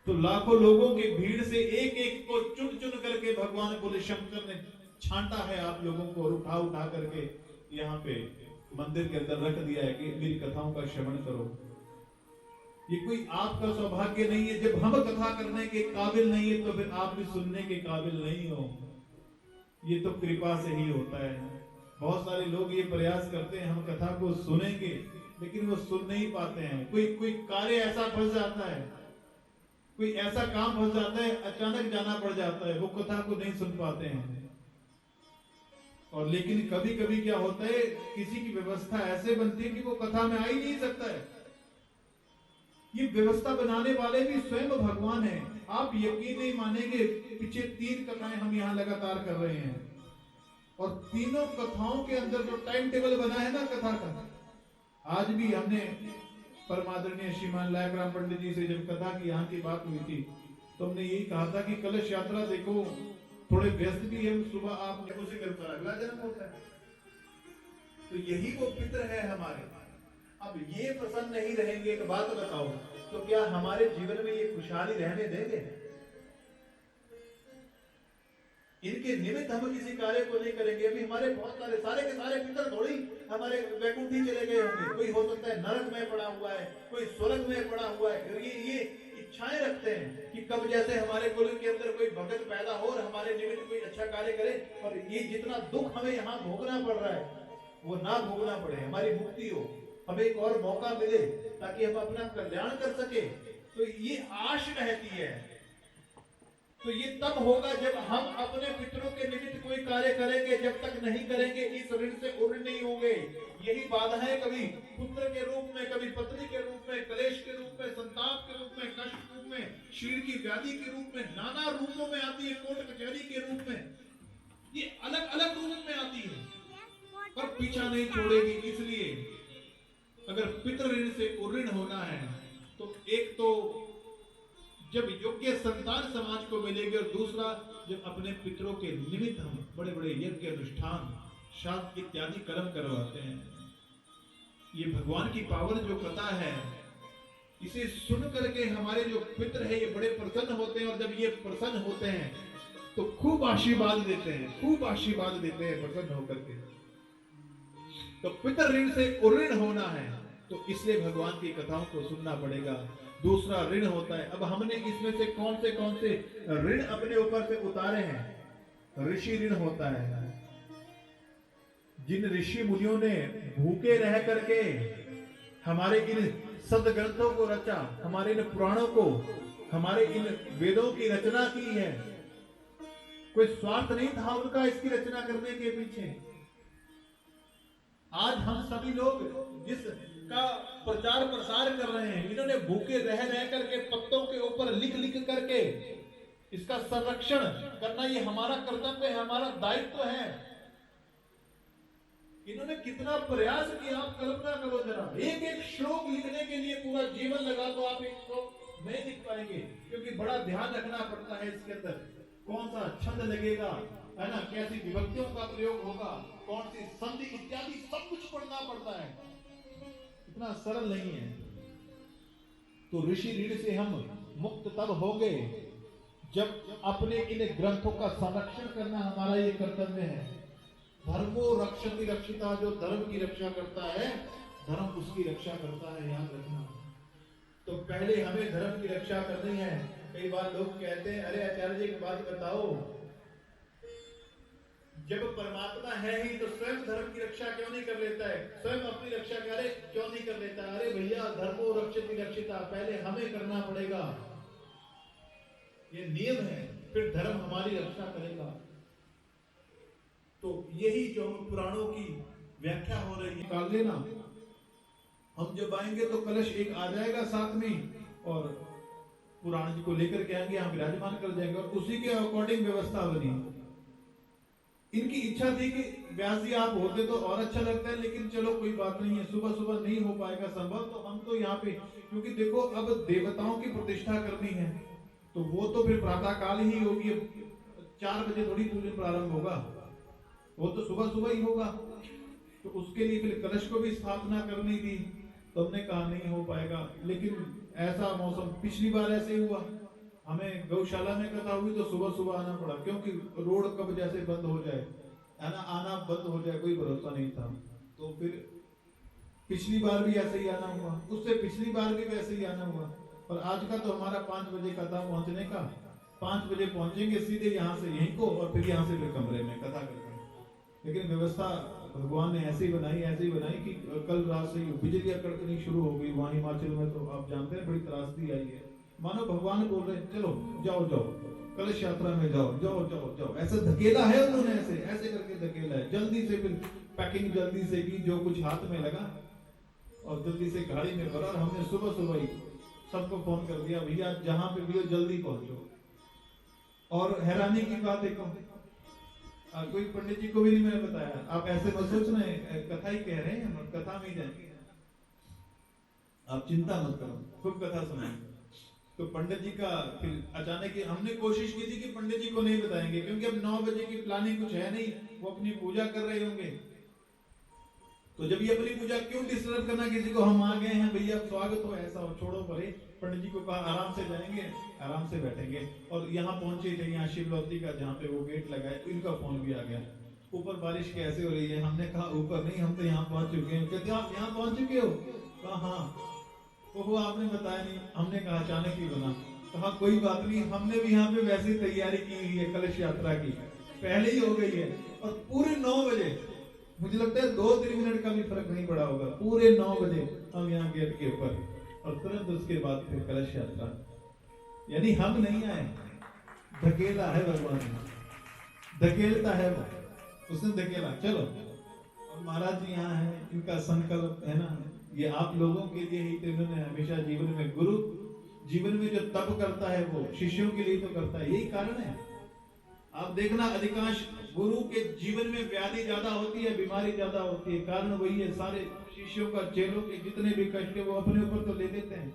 तो लाखों लोगों की भीड़ से एक एक को चुन चुन करके भगवान बोले शंकर ने छांटा है आप लोगों को, और उठा करके यहाँ पे मंदिर के अंदर रख दिया है कि मेरी कथाओं का श्रवण करो। ये कोई आपका सौभाग्य नहीं है। जब हम कथा करने के काबिल नहीं है तो फिर आप भी सुनने के काबिल नहीं हो। ये तो कृपा से ही होता है। बहुत सारे लोग ये प्रयास करते हैं हम कथा को सुनेंगे, लेकिन वो सुन नहीं पाते हैं। कोई कार्य ऐसा फंस जाता है, कोई ऐसा काम फंस जाता है, अचानक जाना पड़ जाता है, वो कथा को नहीं सुन पाते हैं। और लेकिन कभी कभी क्या होता है, किसी की व्यवस्था ऐसे बनती है कि वो कथा में आ ही नहीं सकता है। ये व्यवस्था बनाने वाले भी स्वयं भगवान हैं। आप यकीन नहीं मानेंगे, पीछे 3 कथाएं हम यहाँ लगातार कर रहे हैं, और तीनों कथाओं के अंदर जो टाइम टेबल बना है ना कथा का, आज भी हमने परमादरणीय श्रीमान लायकराम पंडित जी से जब कथा की यहाँ की बात हुई थी, तो हमने यही कहा था कि कलश यात्रा देखो थोड़े व्यस्त भी है, सुबह आप उसी के ऊपर अगला जन्म होता है, तो यही वो पितर है हमारे। अब ये प्रसन्न नहीं रहेंगे, एक बात बताओ, तो क्या हमारे जीवन में ये खुशहाली रहने देंगे? इनके निमित्त हम किसी कार्य को नहीं करेंगे। अभी हमारे बहुत सारे के सारे पितर थोड़ी हमारे वैकुंठी चले गए होंगे। कोई हो सकता है नरक में पड़ा हुआ है, कोई स्वर्ग में पड़ा हुआ है। ये इच्छाएं रखते हैं कि कब जैसे हमारे कुल के अंदर कोई भगत पैदा हो और हमारे निमित्त कोई अच्छा कार्य करे, और ये जितना दुख हमें यहाँ भोगना पड़ रहा है वो ना भोगना पड़े, हमारी मुक्ति हो, हमें एक और मौका मिले ताकि हम अपना कल्याण कर सके। तो ये आश रहती है। तो ये तब होगा जब हम अपने पितरों के निमित्त कोई कार्य करेंगे। जब तक नहीं करेंगे इस ऋण से उड़ नहीं होंगे। यही बाधाएं कभी पुत्र के रूप में, कभी पत्नी के रूप में, क्लेश के रूप में, संताप के रूप में, कष्ट के रूप में, शीर की व्याधि के रूप में, नाना रूपों में आती है। कोर्ट कचहरी के रूप में, ये अलग अलग रूप में आती है, पर पीछा नहीं छोड़ेगी। इसलिए अगर पितृ ऋण से उऋण होना है तो एक तो जब योग्य संतान समाज को मिलेगी, और दूसरा जब अपने पितरों के निमित्त हम बड़े बड़े यज्ञ अनुष्ठान श्राद्ध इत्यादि कर्म करवाते हैं। ये भगवान की पावन जो कथा है, इसे सुन करके हमारे जो पितर है ये बड़े प्रसन्न होते हैं, और जब ये प्रसन्न होते हैं तो खूब आशीर्वाद देते हैं, खूब आशीर्वाद देते हैं प्रसन्न होकर के। तो पितर ऋण से उऋण होना है, तो इसलिए भगवान की कथाओं को सुनना पड़ेगा। दूसरा ऋण होता है। अब हमने इसमें से कौन से ऋण अपने ऊपर से उतारे हैं? ऋषि ऋण होता है। जिन ऋषि मुनियों ने भूखे रह करके हमारे इन सदग्रंथों को रचा, हमारे इन पुराणों को, हमारे इन वेदों की रचना की है, कोई स्वार्थ नहीं था उनका इसकी रचना करने के पीछे। आज हम सभी लोग जिसका प्रचार प्रसार कर रहे हैं, इन्होंने भूखे रह करके पत्तों के ऊपर लिख करके इसका संरक्षण करना ये हमारा कर्तव्य है, हमारा दायित्व है। इन्होंने कितना प्रयास किया, आप कल्पना करो जरा। एक एक श्लोक लिखने के लिए पूरा जीवन लगा तो आप एक श्लोक नहीं लिख पाएंगे, क्योंकि बड़ा ध्यान रखना पड़ता है इसके अंदर। कौन सा छंद लगेगा, है ना, कैसी विभक्तियों का प्रयोग होगा, कौन सी संधि इत्यादि सब कुछ पढ़ना पड़ता है, इतना सरल नहीं है। तो ऋषि ऋण से हम मुक्त तब होंगे जब अपने इन ग्रंथों का संरक्षण करना हमारा ये कर्तव्य है। धर्मो रक्षति रक्षिता, जो धर्म की रक्षा करता है, धर्म उसकी रक्षा करता है, याद रखना। तो पहले हमें धर्म की रक्षा करनी है। कई बार लोग कहते हैं, अरे आचार्य जी एक बात बताओ, जब परमात्मा है ही तो स्वयं धर्म की रक्षा क्यों नहीं कर लेता है? स्वयं अपनी रक्षा करे क्यों नहीं कर लेता? अरे भैया, धर्मो रक्षति रक्षिता पहले हमें करना पड़ेगा, ये नियम है, फिर धर्म हमारी रक्षा करेगा। तो यही जो पुराणों की व्याख्या हो रही है, निकाल लेना। हम जब आएंगे तो कलश एक आ जाएगा साथ में, और पुराण जी को लेकर के आएंगे, हम विराजमान कर जाएंगे, और उसी के अकॉर्डिंग व्यवस्था बनी। इनकी इच्छा थी कि व्यास जी आप होते तो और अच्छा लगता है, लेकिन चलो कोई बात नहीं है, सुबह सुबह नहीं हो पाएगा संभव, तो हम तो यहाँ पे, क्योंकि देखो अब देवताओं की प्रतिष्ठा करनी है, तो वो तो फिर प्रातः काल ही होगी। 4 बजे थोड़ी पूजन प्रारंभ होगा, वो तो सुबह सुबह ही होगा। तो उसके लिए फिर कलश को भी स्थापना करनी थी, तो हमने कहा नहीं हो पाएगा। लेकिन ऐसा मौसम, पिछली बार ऐसे हुआ, हमें गौशाला में कथा हुई तो सुबह सुबह आना पड़ा, क्योंकि रोड कब जैसे बंद हो जाए, है ना, आना बंद हो जाए, कोई भरोसा नहीं था। तो फिर पिछली बार भी ऐसे ही आना हुआ, उससे पिछली बार भी वैसे ही आना हुआ। और आज का तो हमारा 5 बजे कथा पहुंचने का, 5 बजे पहुंचेंगे सीधे यहाँ से यहीं को, और फिर यहाँ से फिर कमरे में कथा करते हैं। लेकिन व्यवस्था भगवान ने ऐसी बनाई कि कल रात से बिजलियां कड़कनी शुरू हो गई वहां हिमाचल में। तो आप जानते हैं बड़ी त्रासदी आई है, मानो भगवान बोल रहे हैं चलो जाओ कलश यात्रा में जाओ। ऐसा धकेला है उन्होंने, ऐसे करके धकेला है। जल्दी से फिर पैकिंग जल्दी से की, जो कुछ हाथ में लगा, और जल्दी से गाड़ी में भरा। और हमने सुबह सुबह ही सबको फोन कर दिया, भैया जहां पे भी हो जल्दी पहुंचो। और हैरानी की बात एक, कोई पंडित जी को भी नहीं मैंने बताया। आप ऐसे मत सोचना कथा ही कह रहे हैं, हम कथा में ही जाएंगे, आप चिंता मत करो, खूब कथा सुनाएंगे। तो पंडित जी का फिर अचानक हमने कोशिश की थी कि पंडित जी को नहीं बताएंगे, क्योंकि अब 9 बजे की प्लानिंग कुछ है नहीं, वो अपनी पूजा कर रहे होंगे। तो जब ये अपनी पूजा क्यों डिस्टर्ब करना किसी को, हम आ गए हैं भैया स्वागत हो, ऐसा हो, छोड़ो परे। पंडित जी को कहा आराम से जाएंगे, आराम से बैठेंगे। और यहाँ पहुंचे थे, यहाँ शिवलौती का जहाँ पे वो गेट लगा है, इनका फोन भी आ गया। ऊपर बारिश कैसे हो रही है? हमने कहा ऊपर नहीं, हम तो यहाँ पहुंच चुके हैं। कहते आप यहाँ पहुंच चुके हो? कहा हाँ। वो आपने बताया नहीं। हमने कहा अचानक ही बना। कहा कोई बात नहीं, हमने भी यहाँ पे वैसे ही तैयारी की हुई है, कलश यात्रा की पहले ही हो गई है। और पूरे 9 बजे, मुझे लगता है 2-3 मिनट का भी फर्क नहीं पड़ा होगा, पूरे 9 बजे हम यहाँ गेट के ऊपर, और तुरंत उसके बाद फिर कलश यात्रा। यानी हम नहीं आए, धकेला है भगवान ने, धकेलता है वो, उसने धकेला। चलो अब महाराज जी यहाँ है, इनका संकल्प है ना, ये आप लोगों के लिए ही तो इन्होंने हमेशा जीवन में, गुरु जीवन में जो तप करता है वो शिष्यों के लिए तो करता है, यही कारण है। आप देखना अधिकांश गुरु के जीवन में व्याधि ज्यादा होती है, बीमारी ज्यादा होती है, कारण वही है। सारे शिष्यों का, चेलों के जितने भी कष्ट है वो अपने ऊपर तो ले लेते हैं।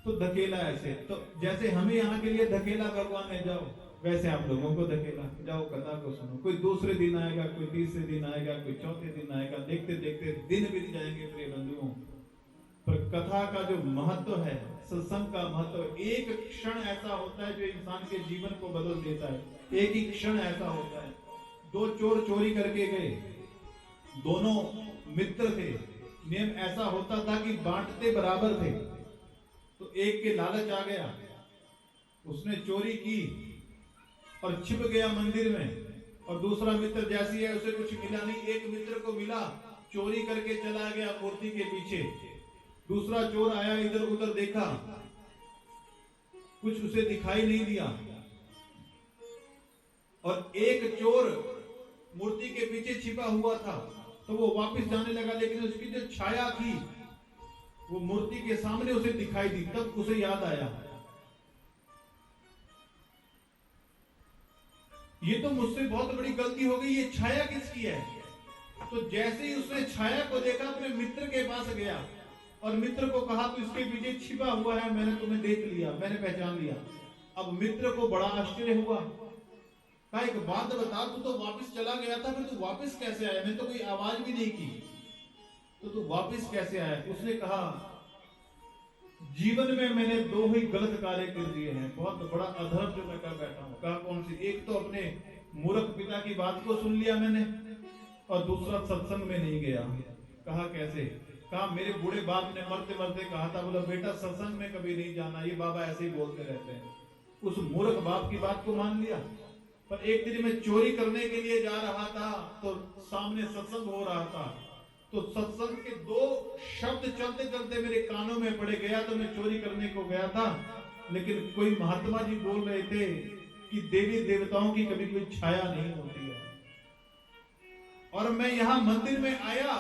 तो धकेला ऐसे, तो जैसे हमें यहाँ के लिए धकेला भगवान ने जाओ, वैसे आप लोगों को धकेला, जाओ कथा को सुनो। कोई दूसरे दिन आएगा, कोई तीसरे दिन आएगा, कोई चौथे दिन आएगा, देखते देखते दिन बीत जाएंगे प्रिय बंधुओं। पर कथा का जो महत्व है, सत्संग का महत्व, एक क्षण ऐसा होता है जो इंसान के जीवन को बदल देता है। एक ही क्षण ऐसा होता है। दो चोर चोरी करके गए, दोनों मित्र थे, नियम ऐसा होता था कि बांटते बराबर थे। तो एक के लालच आ गया, उसने चोरी की और छिप गया मंदिर में, और दूसरा मित्र जैसी है उसे कुछ मिला नहीं। एक मित्र को मिला, चोरी करके चला गया मूर्ति के पीछे। दूसरा चोर आया, इधर उधर देखा, कुछ उसे दिखाई नहीं दिया। और एक चोर मूर्ति के पीछे छिपा हुआ था, तो वो वापस जाने लगा, लेकिन उसकी जो छाया थी वो मूर्ति के सामने उसे दिखाई दी। तब उसे याद आया, ये तो मुझसे बहुत बड़ी गलती हो गई, ये छाया किसकी है। तो जैसे ही उसने छाया को देखा, अपने मित्र के पास गया और मित्र को कहा, तू इसके पीछे छिपा हुआ है, मैंने तुम्हें देख लिया, मैंने पहचान लिया। अब मित्र को बड़ा आश्चर्य हुआ, कहा एक बात बता, तू तो वापस चला गया था, फिर तू वापस कैसे आया? मैंने तो कोई आवाज भी नहीं की, तो तू वापस कैसे आया? उसने कहा, जीवन में मैंने दो ही गलत कार्य कर दिए हैं, बहुत बड़ा अधर्म जो मैं कर बैठा हूं। कहा कौन सी? एक तो अपने मूर्ख पिता की बात को सुन लिया मैंने, और दूसरा सत्संग में नहीं गया। कहा कैसे? कहा मेरे बूढ़े बाप ने मरते मरते कहा था, बोला बेटा सत्संग में कभी नहीं जाना, ये बाबा ऐसे ही बोलते रहते हैं। उस मूर्ख बाप की बात को मान लिया। पर एक दिन मैं चोरी करने के लिए जा रहा था, तो सामने सत्संग हो रहा था, तो सत्संग के दो शब्द चलते चलते मेरे कानों में पड़े। गया तो मैं चोरी करने को गया था, लेकिन कोई महात्मा जी बोल रहे थे कि देवी देवताओं की कभी कोई छाया नहीं होती है। और मैं यहाँ मंदिर में आया,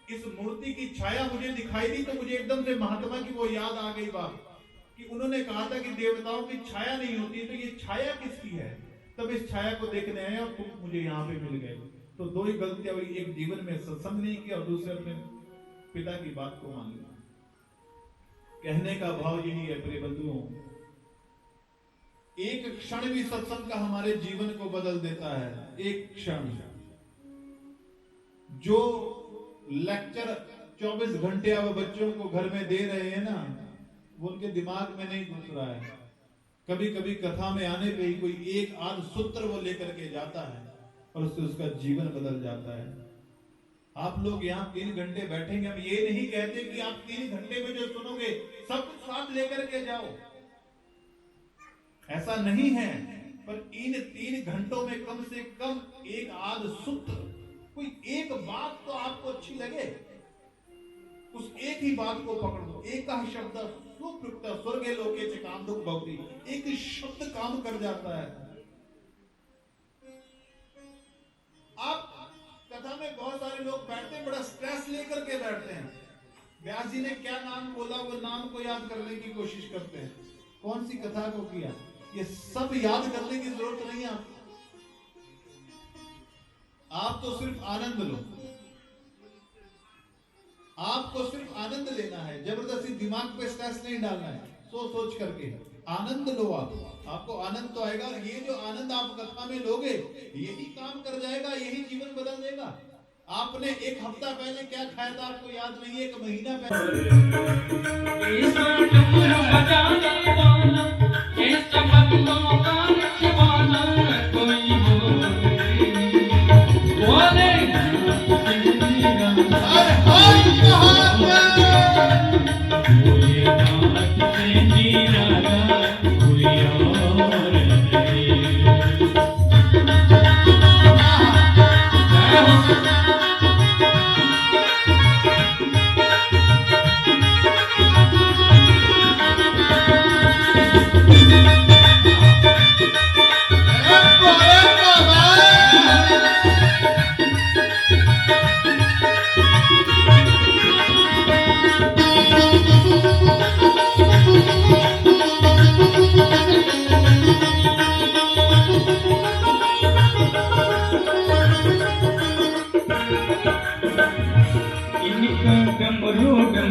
इस मूर्ति की छाया मुझे दिखाई दी, तो मुझे एकदम से महात्मा की वो याद आ गई बात कि उन्होंने कहा था कि देवताओं की छाया नहीं होती, तो ये छाया किसकी है? तब इस छाया को देखने आए और तुम मुझे यहाँ पे मिल गए। तो दो ही गलतियां हुई, एक जीवन में सत्संग नहीं किया और दूसरे अपने पिता की बात को मान लिया। कहने का भाव यही है प्रिय बंधुओं, एक क्षण भी सत्संग का हमारे जीवन को बदल देता है। एक क्षण जो लेक्चर 24 घंटे अब बच्चों को घर में दे रहे हैं ना, वो उनके दिमाग में नहीं घुस रहा है। कभी कभी कथा में आने पे ही कोई एक आध सूत्र वो लेकर के जाता है और उससे उसका जीवन बदल जाता है। आप लोग यहाँ 3 घंटे बैठेंगे, हम ये नहीं कहते कि आप 3 घंटे में जो सुनोगे सब कुछ साथ लेकर के जाओ, ऐसा नहीं है। पर इन 3 घंटों में कम से कम एक आध सूत्र, कोई एक बात तो आपको अच्छी लगे, उस एक ही बात को पकड़ लो। एक शब्द सुप्रयुक्त स्वर्गे लोके च काम दुख भवति, एक शब्द काम कर जाता है। आप कथा में बहुत सारे लोग बैठते हैं, बड़ा स्ट्रेस लेकर के बैठते हैं। व्यास जी ने क्या नाम बोला, वो नाम को याद करने की कोशिश करते हैं, कौन सी कथा को किया, ये सब याद करने की जरूरत नहीं है आपको। आप तो सिर्फ आनंद लो, आपको सिर्फ आनंद लेना है, जबरदस्ती दिमाग पे स्ट्रेस नहीं डालना है। सोच करके आनंद लो, आपको आनंद तो आएगा। और ये जो आनंद आप कथा में लोगे, यही काम कर जाएगा, यही जीवन बदल देगा। आपने एक हफ्ता पहले क्या खाया था आपको याद नहीं है, 1 महीना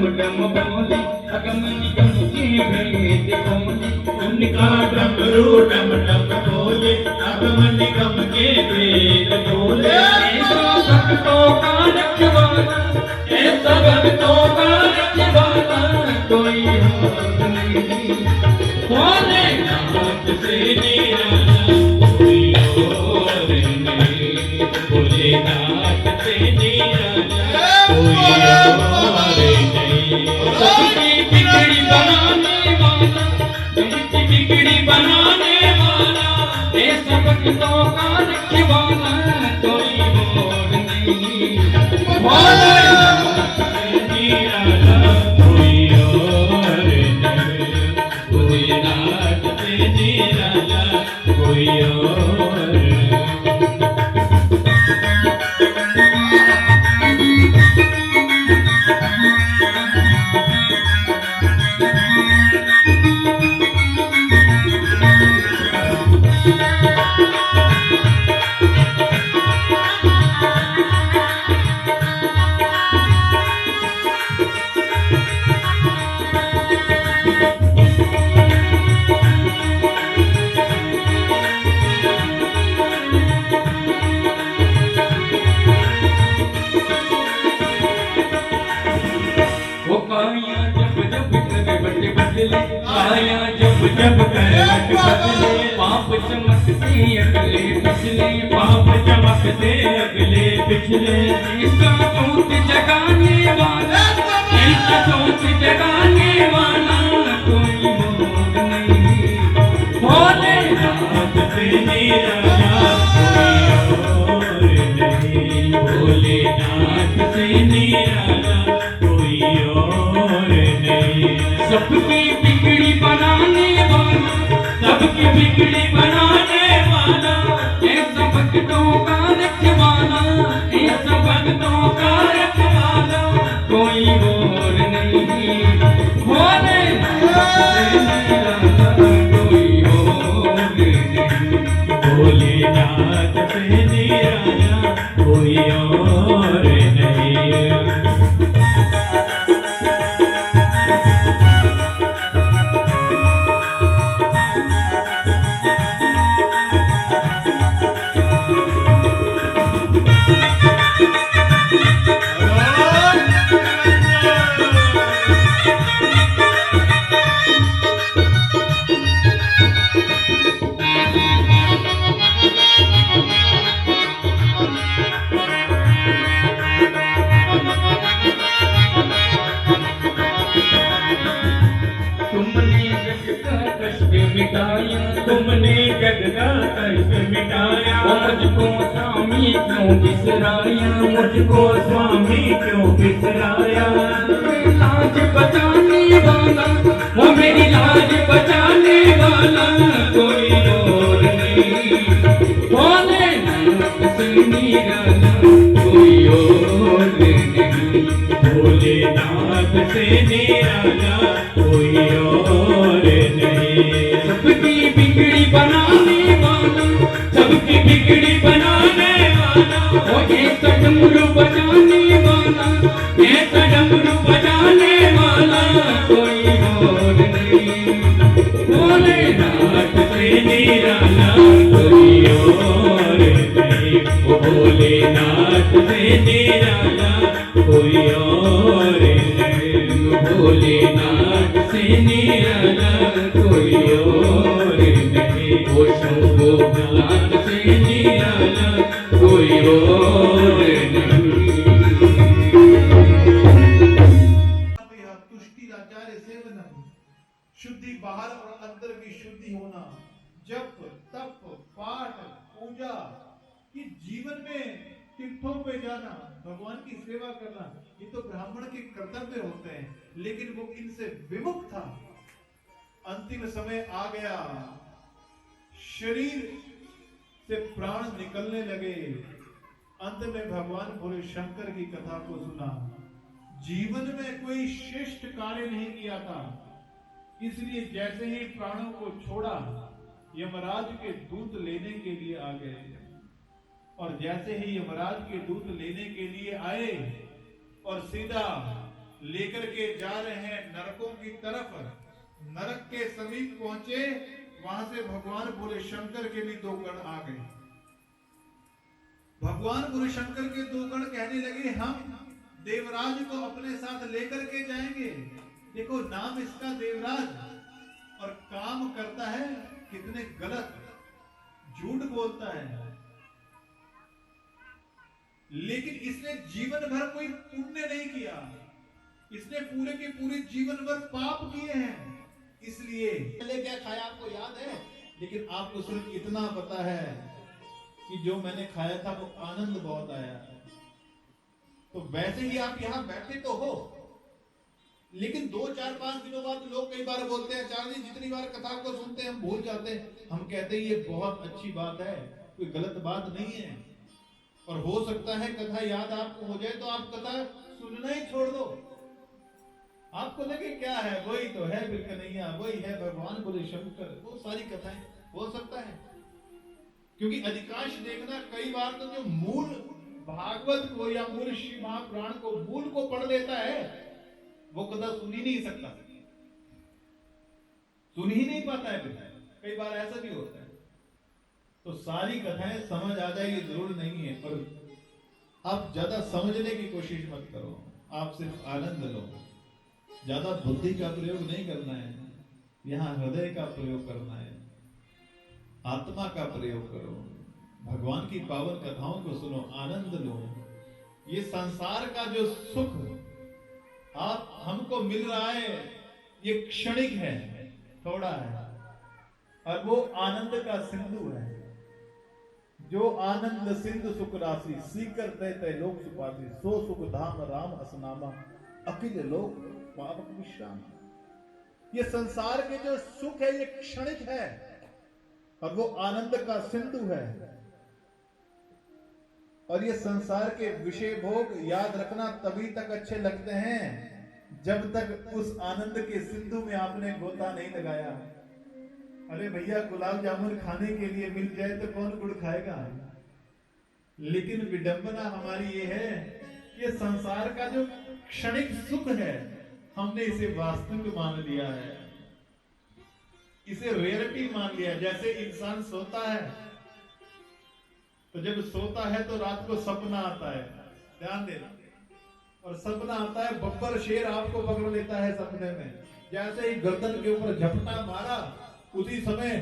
डम डम बोले अगम निगम के भेद खोले उनका डमरू डम डम बोले अगम निगम के भेद खोले ऐसा भक्तों का रखवाला ऐसा भक्तों का रखवाला कोई और नहीं बोले नाथ से निराला कोई और नहीं बोले नाथ से निराला कोई और नहीं सबकी बिगड़ी बनाने वाला सबकी बिगड़ी बनाने वाला ऐसा भक्तों का रखवाला कोई और नहीं बोले नाथ से निराला कोई और नहीं कोई नाथ से निराला कोई और नहीं वो काया जब जब करे बदले बदले काया जब जब करे बदले पाप चमकते अगले पिछले पाप चमकते अगले पिछले इसका दूत जगाने वाला इसका दूत जगाने वाला कोई और नहीं भोले नाथ से निराला कोई और नहीं भोले नाथ से निराला कोई और नहीं सबकी बिगड़ी बनाने वाला सबकी बिगड़ी बनाने वाला ऐसा भक्तों का रखवाला ऐसा भक्तों का रखवाला कोई और नहीं भोले नाथ से निराला कोई और नहीं भोले नाथ से निराला कोई और नहीं तुमने जग का कष्ट मिटाया तुमने जग का कष्ट मिटाया मुझको स्वामी क्यों बिसराया मुझको स्वामी क्यों बिसराया लाज बचाने वाला वो मेरी लाज बचाने वाला कोई और नहीं भोले नाथ से निराला कोई और नहीं भोले नाथ से निराला कोई और नहीं सबकी बिगड़ी बनाने वाला सबकी बिगड़ी बनाने वाला वो ऐसा डमरू बजाने वाला ऐसा डमरू बजाने वाला कोई और नहीं भोले नाथ से निराला कोई और नहीं वो भोले नाथ से निराला कोई और नहीं भोले नाथ से निराला कोई और नहीं वो शंभो नाथ से निराला कोई और नहीं यह तुष्टि आचार्य सेवनम शुद्धि बाहर और अंदर की शुद्धि होना जप तप पाठ पूजा कि जीवन में तीर्थों पे जाना भगवान की सेवा करना ये तो ब्राह्मण के कर्तव्य होते हैं लेकिन वो इनसे विमुख था अंतिम समय आ गया शरीर से प्राण निकलने लगे अंत में भगवान भोले शंकर की कथा को सुना जीवन में कोई श्रेष्ठ कार्य नहीं किया था इसलिए जैसे ही प्राणों को छोड़ा यमराज के दूत लेने के लिए आ गए और जैसे ही यमराज के दूत लेने के लिए आए और सीधा लेकर के जा रहे हैं नरकों की तरफ। नरक के समीप पहुंचे, वहां से भगवान बोले शंकर के भी 2 गण आ गए। भगवान बोले शंकर के 2 गण कहने लगे हम देवराज को अपने साथ लेकर के जाएंगे। देखो नाम इसका देवराज, और काम करता है कितने गलत, झूठ बोलता है। लेकिन इसने जीवन भर कोई पुण्य नहीं किया, इसने पूरे के पूरे जीवन भर पाप किए हैं। इसलिए पहले क्या खाया आपको याद है, लेकिन आपको सिर्फ इतना पता है कि जो मैंने खाया था वो आनंद बहुत आया। तो वैसे ही आप यहां बैठे तो हो, लेकिन 2, 4, 5 दिनों बाद लोग कई बार बोलते हैं आचार्य जी जितनी बार कथा को सुनते हैं हम भूल जाते हैं। हम कहते हैं ये बहुत अच्छी बात है, कोई गलत बात नहीं है। और हो सकता है कथा याद आपको हो जाए तो आप कथा सुनना ही छोड़ दो। आपको लगे क्या है, वही तो है फिर कन्हैया, वही है भगवान बोले शंकर, वो सारी कथाएं हो सकता है। क्योंकि अधिकांश देखना कई बार तो जो मूल भागवत को या मूल श्री महापुराण को मूल को पढ़ लेता है वो कथा सुन ही नहीं सकता, सुन ही नहीं पाता है। कई बार ऐसा भी होता है। तो सारी कथाएं समझ आ जाए ये जरूर नहीं है, पर आप ज्यादा समझने की कोशिश मत करो, आप सिर्फ आनंद लो। ज्यादा बुद्धि का प्रयोग नहीं करना है, यहां हृदय का प्रयोग करना है, आत्मा का प्रयोग करो। भगवान की पावन कथाओं को सुनो, आनंद लो। ये संसार का जो सुख आप हमको मिल रहा है ये क्षणिक है, थोड़ा है, और वो आनंद का सिंधु है। जो आनंद सिंधु सुख राशि सीकर तय तय लोक सुपासी, सो सुख धाम राम असनामा, अखिल लोक पावक विश्राम। ये संसार के जो सुख है ये क्षणिक है, और वो आनंद का सिंधु है। और ये संसार के विषय भोग याद रखना तभी तक अच्छे लगते हैं जब तक उस आनंद के सिंधु में आपने गोता नहीं लगाया। अरे भैया गुलाब जामुन खाने के लिए मिल जाए तो कौन गुड़ खाएगा। लेकिन विडंबना हमारी ये है कि संसार का जो क्षणिक सुख है हमने इसे वास्तविक मान लिया है, इसे रियलिटी मान लिया। जैसे इंसान सोता है तो जब सोता है तो रात को सपना आता है, ध्यान देना, और सपना आता है बब्बर शेर आपको पकड़ लेता है सपने में। जैसे ही गर्दन के ऊपर झपटा मारा उसी समय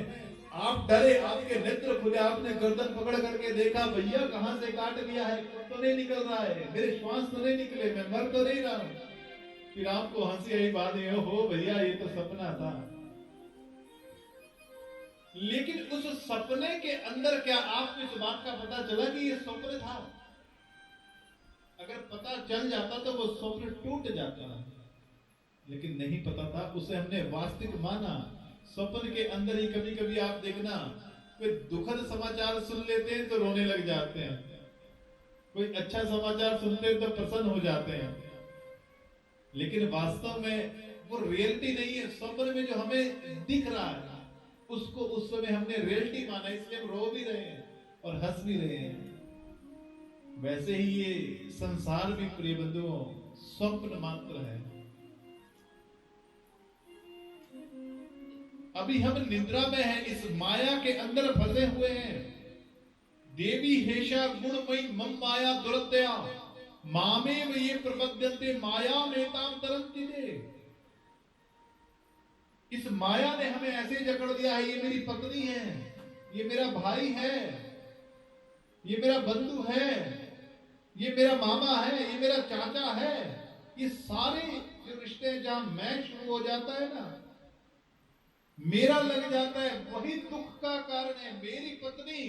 आप डरे, आपके नेत्र खुले, आपने गर्दन पकड़ करके देखा भैया कहां से काट लिया है, तो नहीं निकल रहा है, मेरे श्वास तो नहीं निकले, मैं मर तो नहीं रहा हूं। फिर आपको हंसी आई बात, हो भैया ये तो सपना था। लेकिन उस सपने के अंदर क्या आपको इस बात का पता चला कि ये स्वप्न था? अगर पता चल जाता तो वो स्वप्न टूट जाता, लेकिन नहीं पता था, उसे हमने वास्तविक माना। स्वप्न के अंदर ही कभी कभी आप देखना कोई दुखद समाचार सुन लेते हैं तो रोने लग जाते हैं, कोई अच्छा समाचार सुनते हैं तो प्रसन्न हो जाते हैं। लेकिन वास्तव में वो रियलिटी नहीं है। स्वप्न में जो हमें दिख रहा है उसको उस समय हमने रियलिटी माना, इसलिए हम रो भी रहे हैं और हंस भी रहे हैं। वैसे ही ये संसार भी प्रिय बंधुओं स्वप्न मात्र है। अभी हम निद्रा में हैं, इस माया के अंदर फंसे हुए हैं। देवी हेशा गुणमयी मम माया दुरत्या मामेव ये प्रपद्यन्ते माया मेताम तरन्तिते। इस माया ने हमें ऐसे जकड़ दिया है, ये मेरी पत्नी है, ये मेरा भाई है, ये मेरा बंधु है, ये मेरा मामा है, ये मेरा चाचा है। ये सारे जो रिश्ते जहां मैं शुरू हो जाता है ना, मेरा लग जाता है, वही दुख का कारण है। मेरी पत्नी,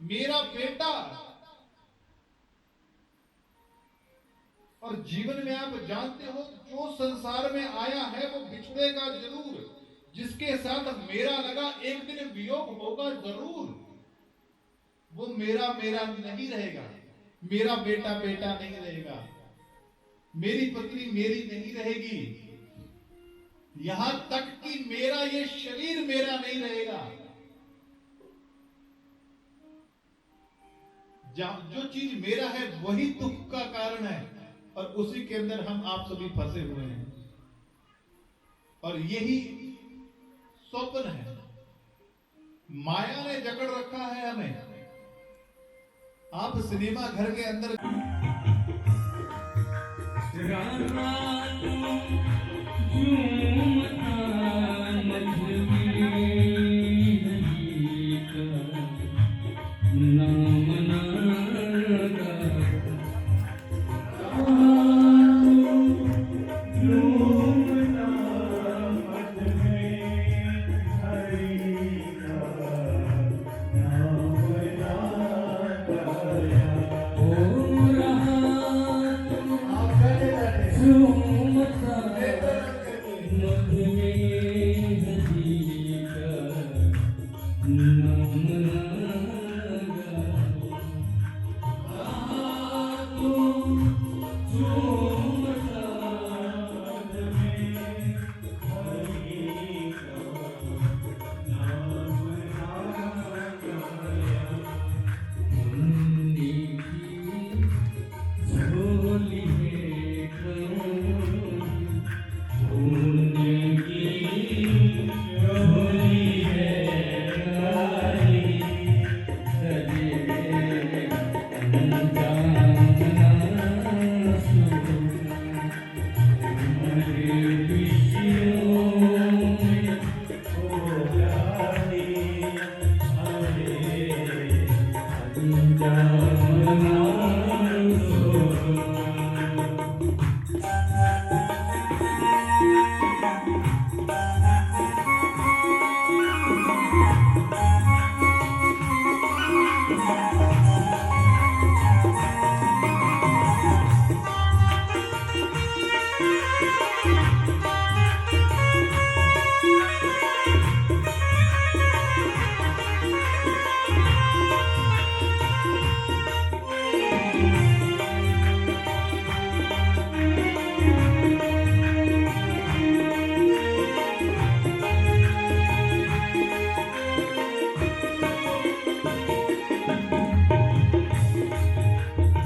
मेरा बेटा। और जीवन में आप जानते हो जो संसार में आया है वो बिछड़ेगा जरूर। जिसके साथ मेरा लगा एक दिन वियोग होगा जरूर। वो मेरा मेरा नहीं रहेगा, मेरा बेटा बेटा नहीं रहेगा, मेरी पत्नी मेरी नहीं रहेगी, यहां तक कि मेरा ये शरीर मेरा नहीं रहेगा। जो चीज मेरा है वही दुख का कारण है। और उसी के अंदर हम आप सभी फंसे हुए हैं। और यही स्वप्न है, माया ने जकड़ रखा है हमें। आप सिनेमा घर के अंदर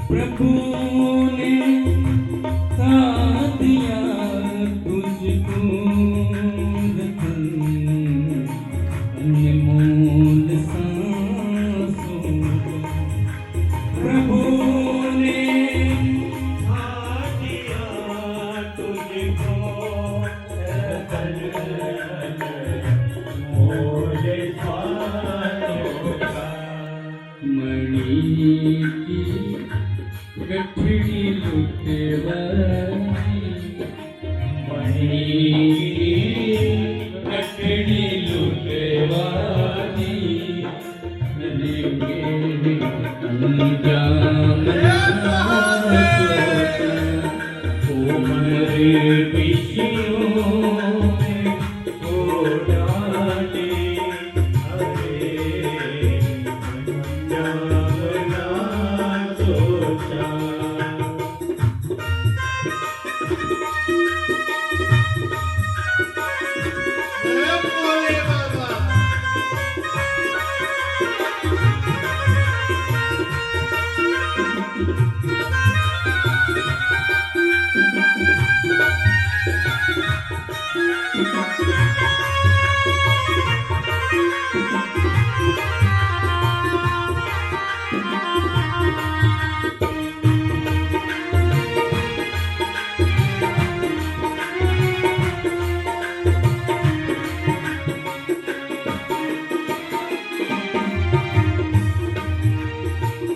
प्रभु ने दिया तुझको रतन, अनमोल सांसों को। प्रभु ने दिया तुझको रतन, अनमोल सांसों का। मणि की गठड़ी लुटेवानी, मणि गठड़ी लुटेवानी, लेंगे अंजाम ओ मरे विषयों में ओ जाने हरे अंजाम ना सोचा।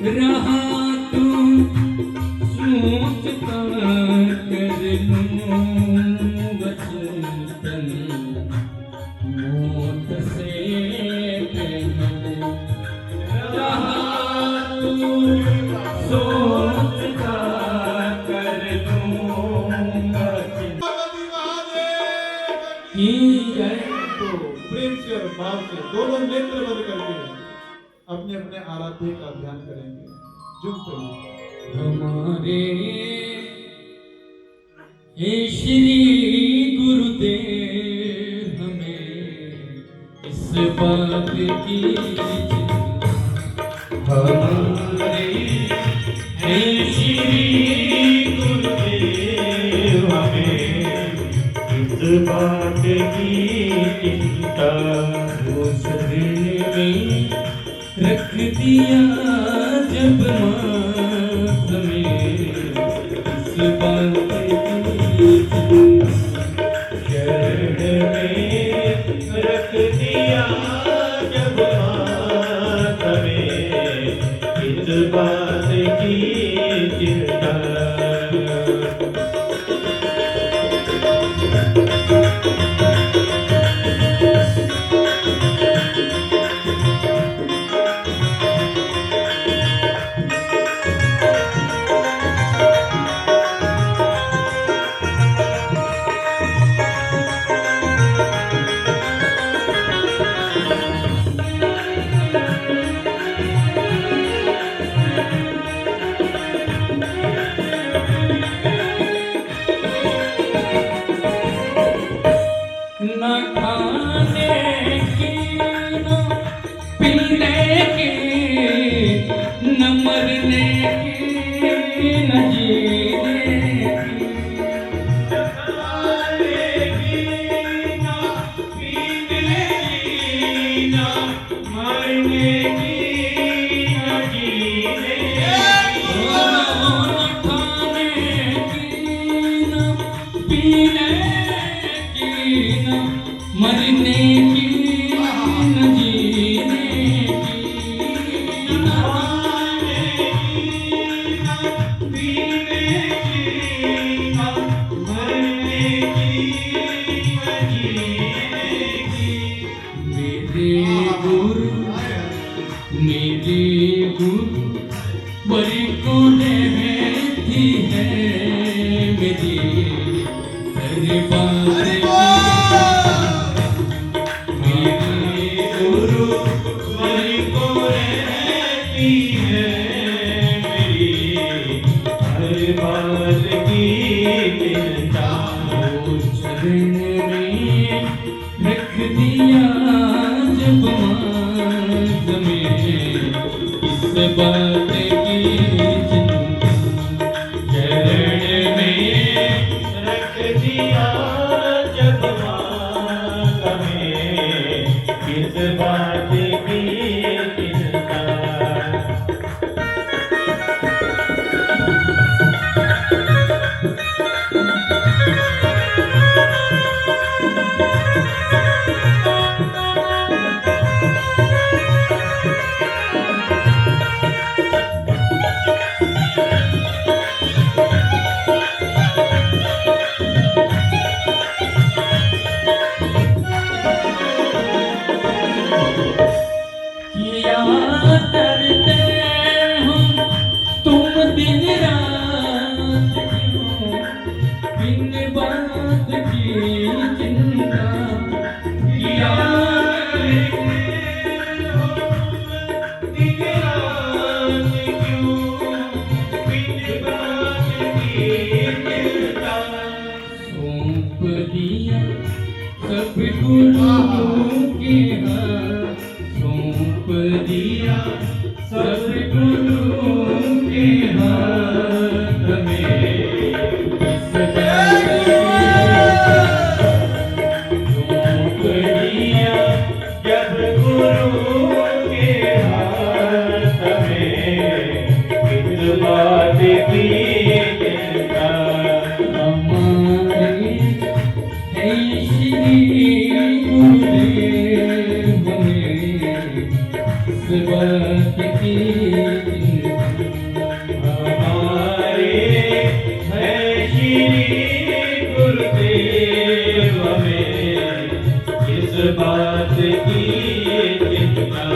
रहा तू सोचता कर लूं वचन, मौत से पहले। रहा तू सोचता कर लूं वचन की जय। तो प्रेम से और भाव से दोनों नेत्र बंद करके अपने अपने आराध्य का ध्यान करेंगे। जुट करिए। हमारे हे श्री गुरुदेव, हमें इस बात की चिंता। हमारे हे श्री गुरुदेव, बात की चिंता उस दिन में रख दिया जब माथ में इस बात की शरण में रख दिया जब माथ में इस बात की चिंता न खाने की न पीने की न मरने की न जीने की मरने की न जीने की न खाने की न पीने की न मरने की न जीने की मेरे गुरु बड़ी को रहती है मेरी हर बात चरण में रख दिया जब माथ में इस बात की चिंता चरण में रख दिया जब माथ में किस बात की चिंता किया करते हो तुम दिन रात क्यों बिन बात की चिंता किया करते हो दिन रात क्यों बिन बात की चिंता सौंप दिया सब गुरु के हाथ सौंप दिया सब गुरु के हाथ में इस बात सौंप दिया जब गुरु के हाथ में किस बात की चिंता हमारे है श्री गुरुदेव में इस बात की चिंता हमारे है श्री गुरुदेव में इस बात की चिंता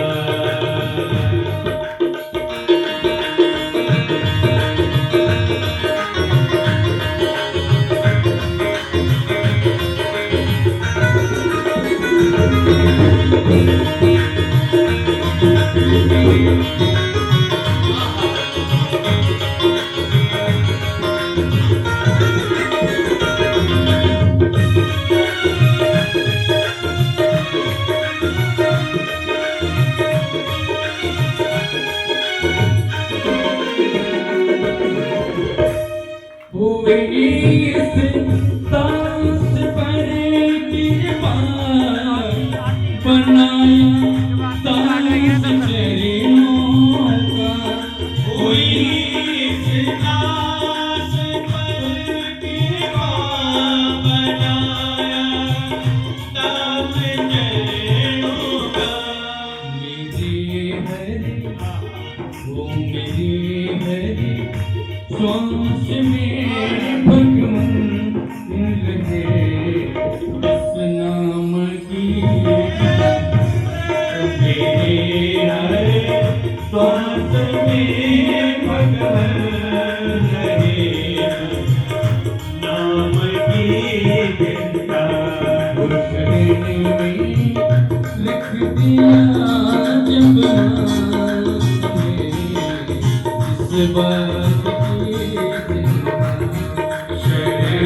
हुए इस दास पर श्वास में भगवान रहे इस नाम की मेरे हर श्वास में भगवान रहे नाम की चिंता। उस दिन में लिख दिया जब नाम इस बात की चिंता। शरण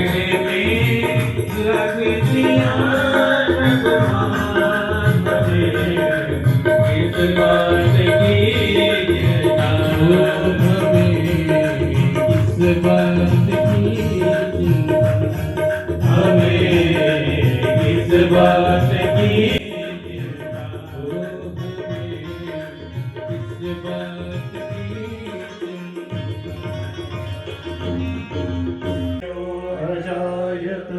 में लग दिया भगवान हमें इस बात की चिंता। इस बात की चिंता। हमें इस बात की चिंता। इस बात की अजायत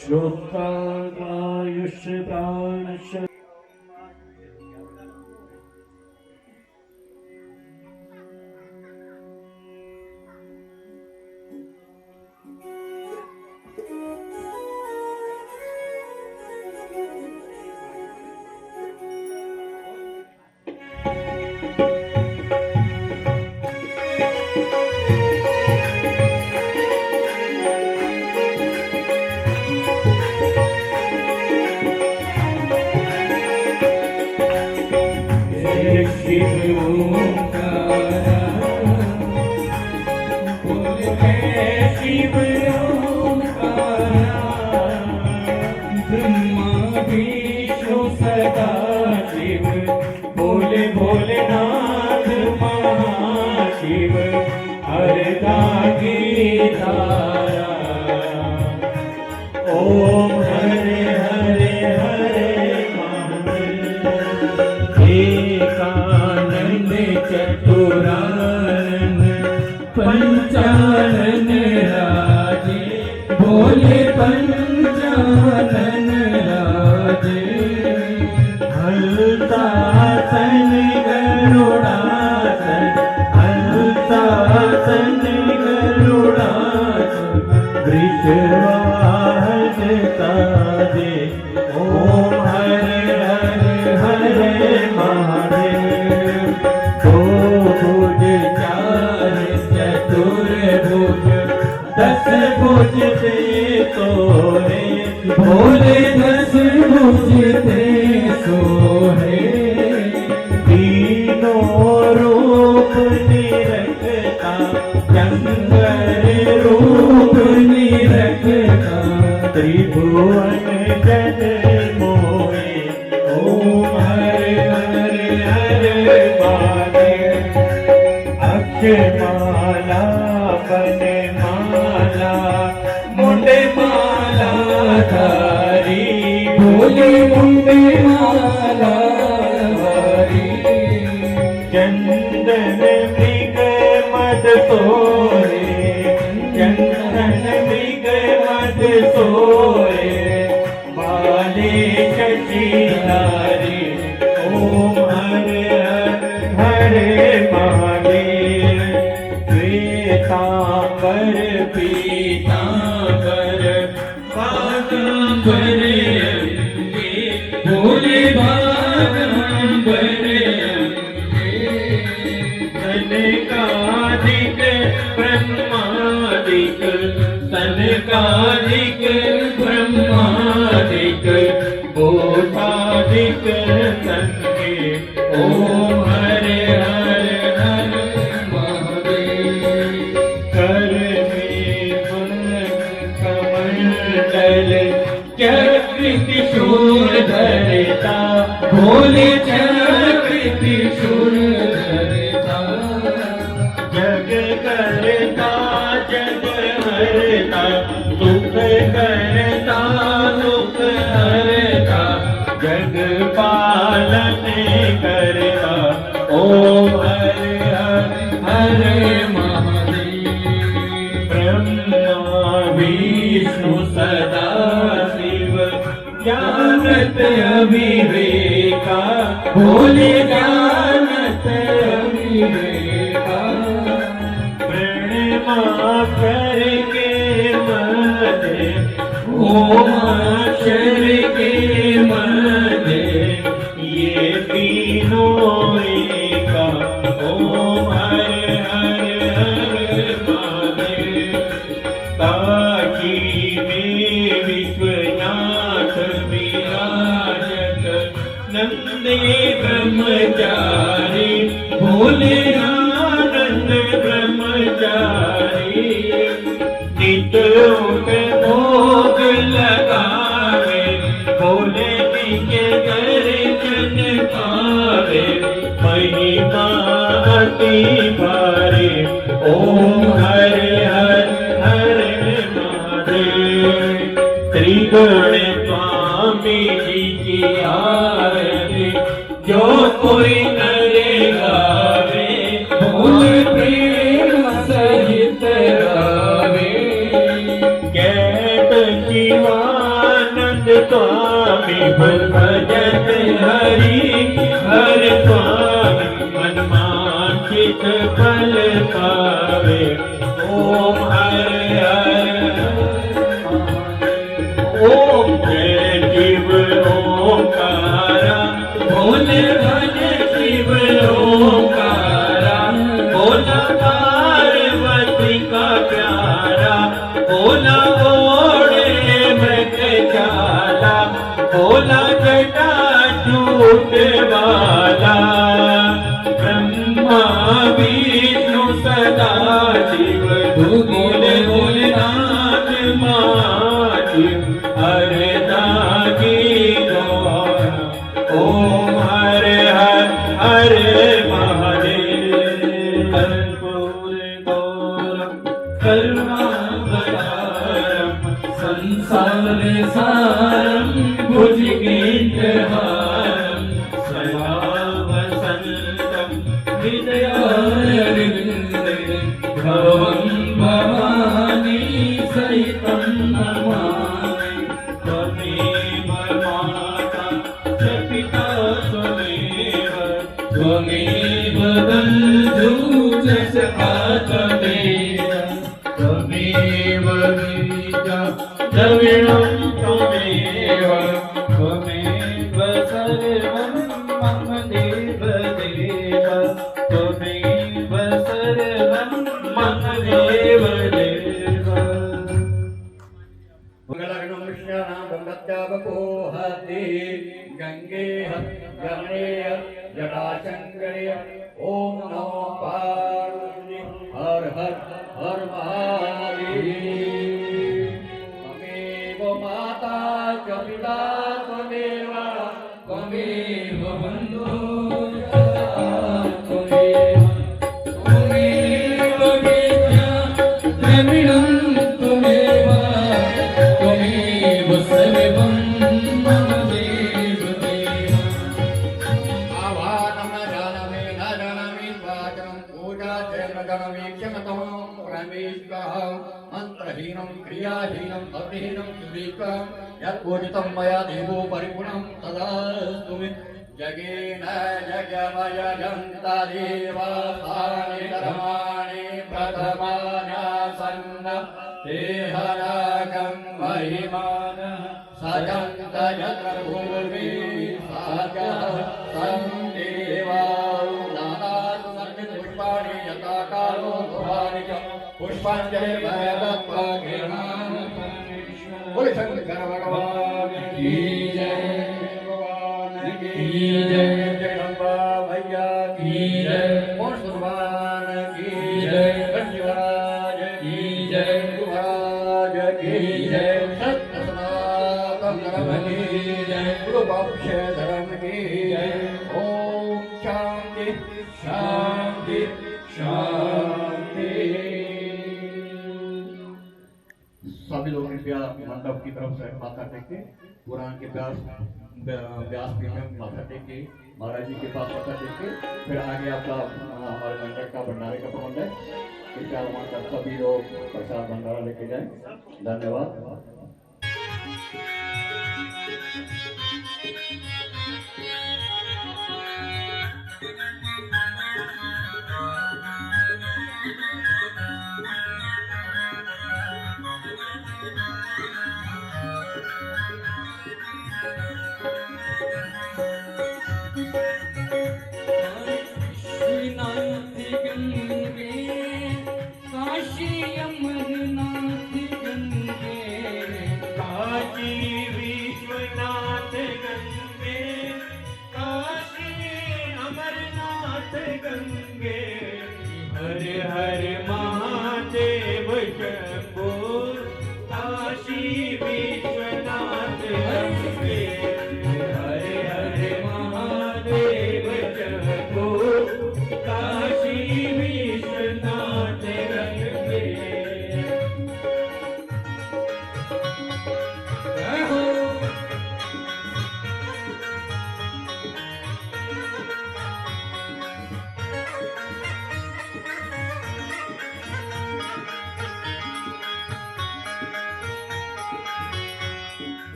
श्लोकायुष प्राणश। शिव ओंकारा बोले शिव ओंकारा ब्रह्मा विष्णु सदा शिव बोले भोलेनाथ महाशिव हरदा की धारा। ओम हरे हरे हरे एकानंद चतुरानन पंचानन राजे बोले पंचानन राजे। हंसासन गरुड़ासन हंसासन गरुड़ासन वृषवाहन ताजे। ओम हरे हरे हरे महादेव। दो भुज चार चतुर्भुज दस भुज ते सोहे भोले दस भुज ते सोहे। तीनों रूप निरखता चंद्र रूप निरखता त्रिभुवन जन मोहे। ओम हरे हरे हरे महादेव। अक्षमाला बन माला मुंडे माला धारी भोले मुंडे माला धारी। चंदन मृग मद सोरे चंदन मृग मद सोरे बाले शशिधारी। ओम हरे हरे हरे महादेव। श्वेतांबर पीतांबर बागांबर भोले बागांबर सनकादिक ब्रह्मादिक सनकादिक ब्रह्मादिक बोधादिक संगे। ओम हरे हरे हरे महादेव। कर में कमंडल चक्र त्रिशूल धरता भोले चक्र त्रिशूल धरता। जग करता जग हरता सुख करता सुख हरता जग पालन करता। ओम हरे हरे हरे महादेव। ब्रह्मा विष्णु सदा शिव ज्ञानत अविवेका भोले ज्ञानत अविवेका। प्रणमा माशर के मजे, ओ माशर के मजे, ये तीनों एका, ओम हर हर हर महादेव। काशी में विश्वनाथ विराजत, नंदे ब्रह्मचारी, भोले आनंद ब्रह्मचारी। नित उठ भोग लगावे, भोले जी के दर्शन पावे, महिमा अति भारी, ओम हर हर हर महादेव। त्रिगुण स्वामी जी की आरती, जो कोई नरे गावे, भोले प्रेम सहित गावे। कैत शिवानंद स्वामी, भजत हरि हर स्वामी, मन मांचित फल पावे, ओम हर हर ओम जय शिव ओंकारा, भोले भज शिव ओंकारा। भोला पार्वती का प्यारा, भोला ओढ़े मृग जाला, भोला जटा झूठ वाला। ब्रह्मा विष्णु सदा शिव, भोले भोलेनाथ महादेव। हर दागी गौर, ओम हर हर हर महादेव। कर्पूर गौरम करुणावतारम, संसार सारम भुजगेन्द्रहारम, सदा वसन्तं हृदयारविन्दे, भवं भवानी सहितं नमामि। त्वमेव माता च पिता त्वमेव, त्वमेव बन्धु च सखा त्वमेव, त्वमेव वीजा द्रविणं त्वमेव, त्वमेव सर्वं मम देव देव, त्वमेव सर्वं मम देव देव। मंगलग्नमृष्यानां गंगे यमुने जटाशंकरे, ओम नमो पार्वती, हर हर हर महादेव। त्वमेव माता च पिता त्वमेव, त्वमेव बन्धुः त्वमेव, त्वमेव विद्या द्रविणं त्वमेव, त्वमेव सर्वं मम देव देव। आवाहनं न जानामि न जानामि वाचनं, पूजा च न जानामि क्षमतं परमेश्वरः। मन्त्रहीनं क्रियाहीनं भक्तिहीनं सुविकं, यत्पूजितं मया देवो परिपूर्णं तदास्तु मे। जगेन जगमय जन्ता देवानि धर्माणि प्रथमान्यासन्न, देहरागं महिमानः सजन्त यत्र भूमि साजः सन्देवा। नानातु पुष्पाणि यथा कालो भवानि च, पुष्पाञ्जलिर्भयदत्वा गृह्णामि। बोले शंकर भगवान की जय, भगवान की जय, जगदम्बा मैया की जय, मोर भगवान की जय, शिवराज की जय, गुरुराज की जय, सत्य सनातन धर्म की जय, गुरु वंश धर्म की जय। ओम शांति शांति शांति। सभी लोग कृपया मंडप की तरफ से माथा टेके, कुरान के व्यास में माथा टेके, महाराज जी के पास माथा टेके, फिर आगे आपका हमारे मंडप का भंडारे का प्रबंध है। कृपया वहाँ तक सभी लोग प्रसाद भंडारा लेके जाएं। धन्यवाद।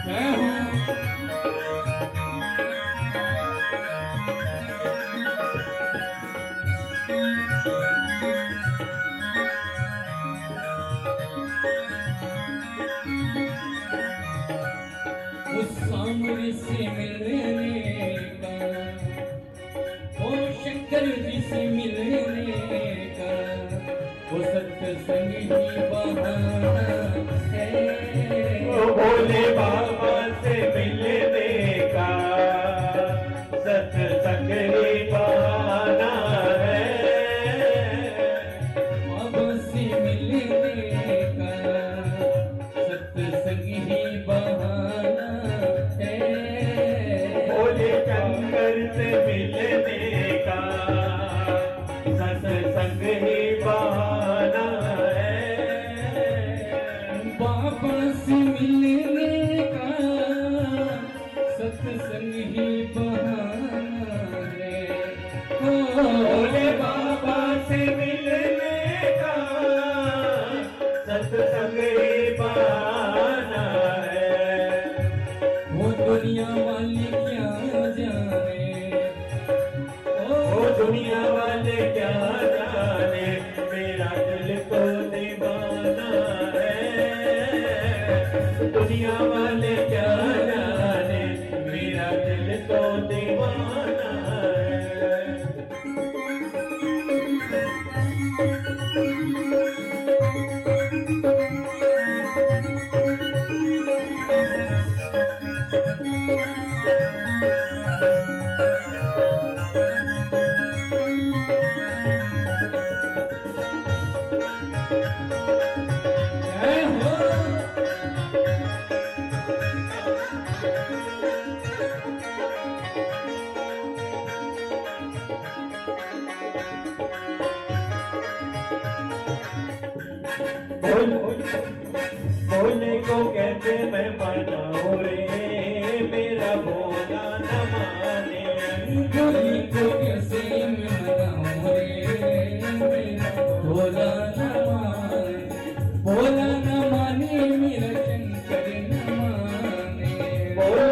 मैं हूँ उस सामने से मिलने का, ओ शंकर जी से मिलने का, वो सत्संग ही बहाना है। ओ भोले बाबा से मिलने का सत्संग ही बहाना है। बाबा से मिलने का सत्संग ही बहाना है। भोले शंकर से मिलने का सत्संग ही बहाना है। बाबा से मिलने का सत्संग ही बहाना है। भोले बाबा से मिलने का सत्संग ही बहाना है। वो दुनिया वाले क्या जाने, ओ दुनिया वाले क्या जाने मेरा दिल तो दीवाना है। दुनिया वाले क्या जाने मेरा दिल तो दीवाना है। जय हो भोले को कहते मैं मनाओ रे मेरा भोला न माने। भोली को कैसे मनाऊं रे, मेरा भोला न माने, भोला न माने, मेरा शंकर न माने। भोला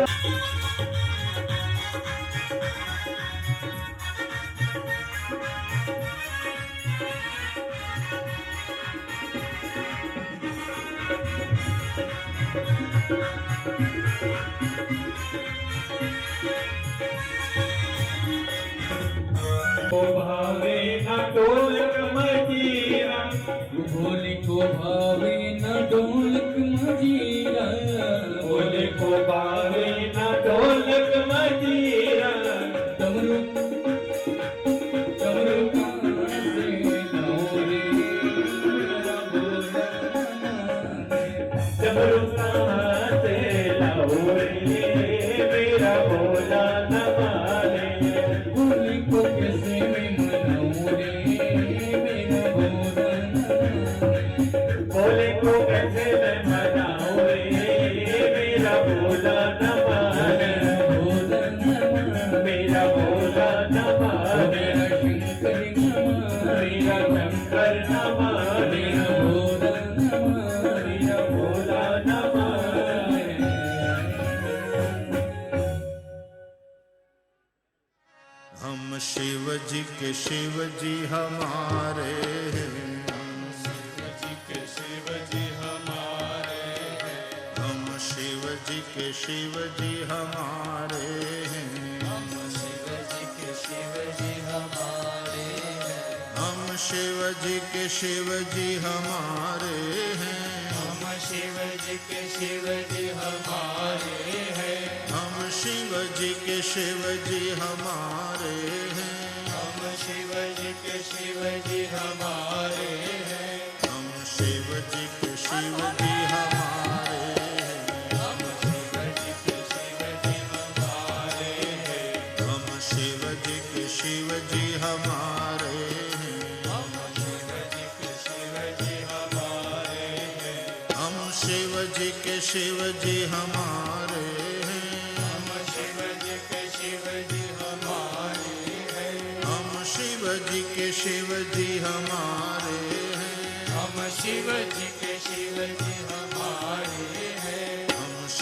को भावे न ढोलक मजीरा। भोली को भावे न ढोलक मजीरा, भोले को भावे न ढोलक मजीरा। डमरू डमरू कहाँ से लाऊं रे, मेरा भोला न माने। डमरू कहाँ से लाऊं रे मेरा भोला न माने। भोली को कैसे मैं मनाऊं रे, मेरा भोला न माने। भोले को कैसे मैं मनाऊं रे मेरा भोला न माने। भोला न माने, मेरा भोला न माने। मेरा शंकर न माने, मेरा शंकर न माने। मेरा भोला न मेरा भोला न माने। हम शिव जी के शिव जी हमारे हैं। हम शिव जी के शिव जी हमारे हैं। हम शिव जी के शिव जी हमारे हैं। हम शिव जी के शिव जी हमारे हैं। हम शिव जी के शिव जी हमारे हैं। हम शिव जी के शिव जी हमारे हैं। हम शिव जी के शिव जी हमारे हैं। हम शिव जी के शिव जी हमारे हैं। हम शिव जी के शिव जी हमारे हैं। हम शिव जी के शिव जी हमारे हैं। हम शिव जी के शिव जी हमारे हैं। हम शिव जी के शिव जी हमारे हैं। हम शिव जी के शिव जी हमारे हैं। हम शिव जी के शिव जी हमारे हैं। हम शिव जी के शिव जी हमारे हैं। हम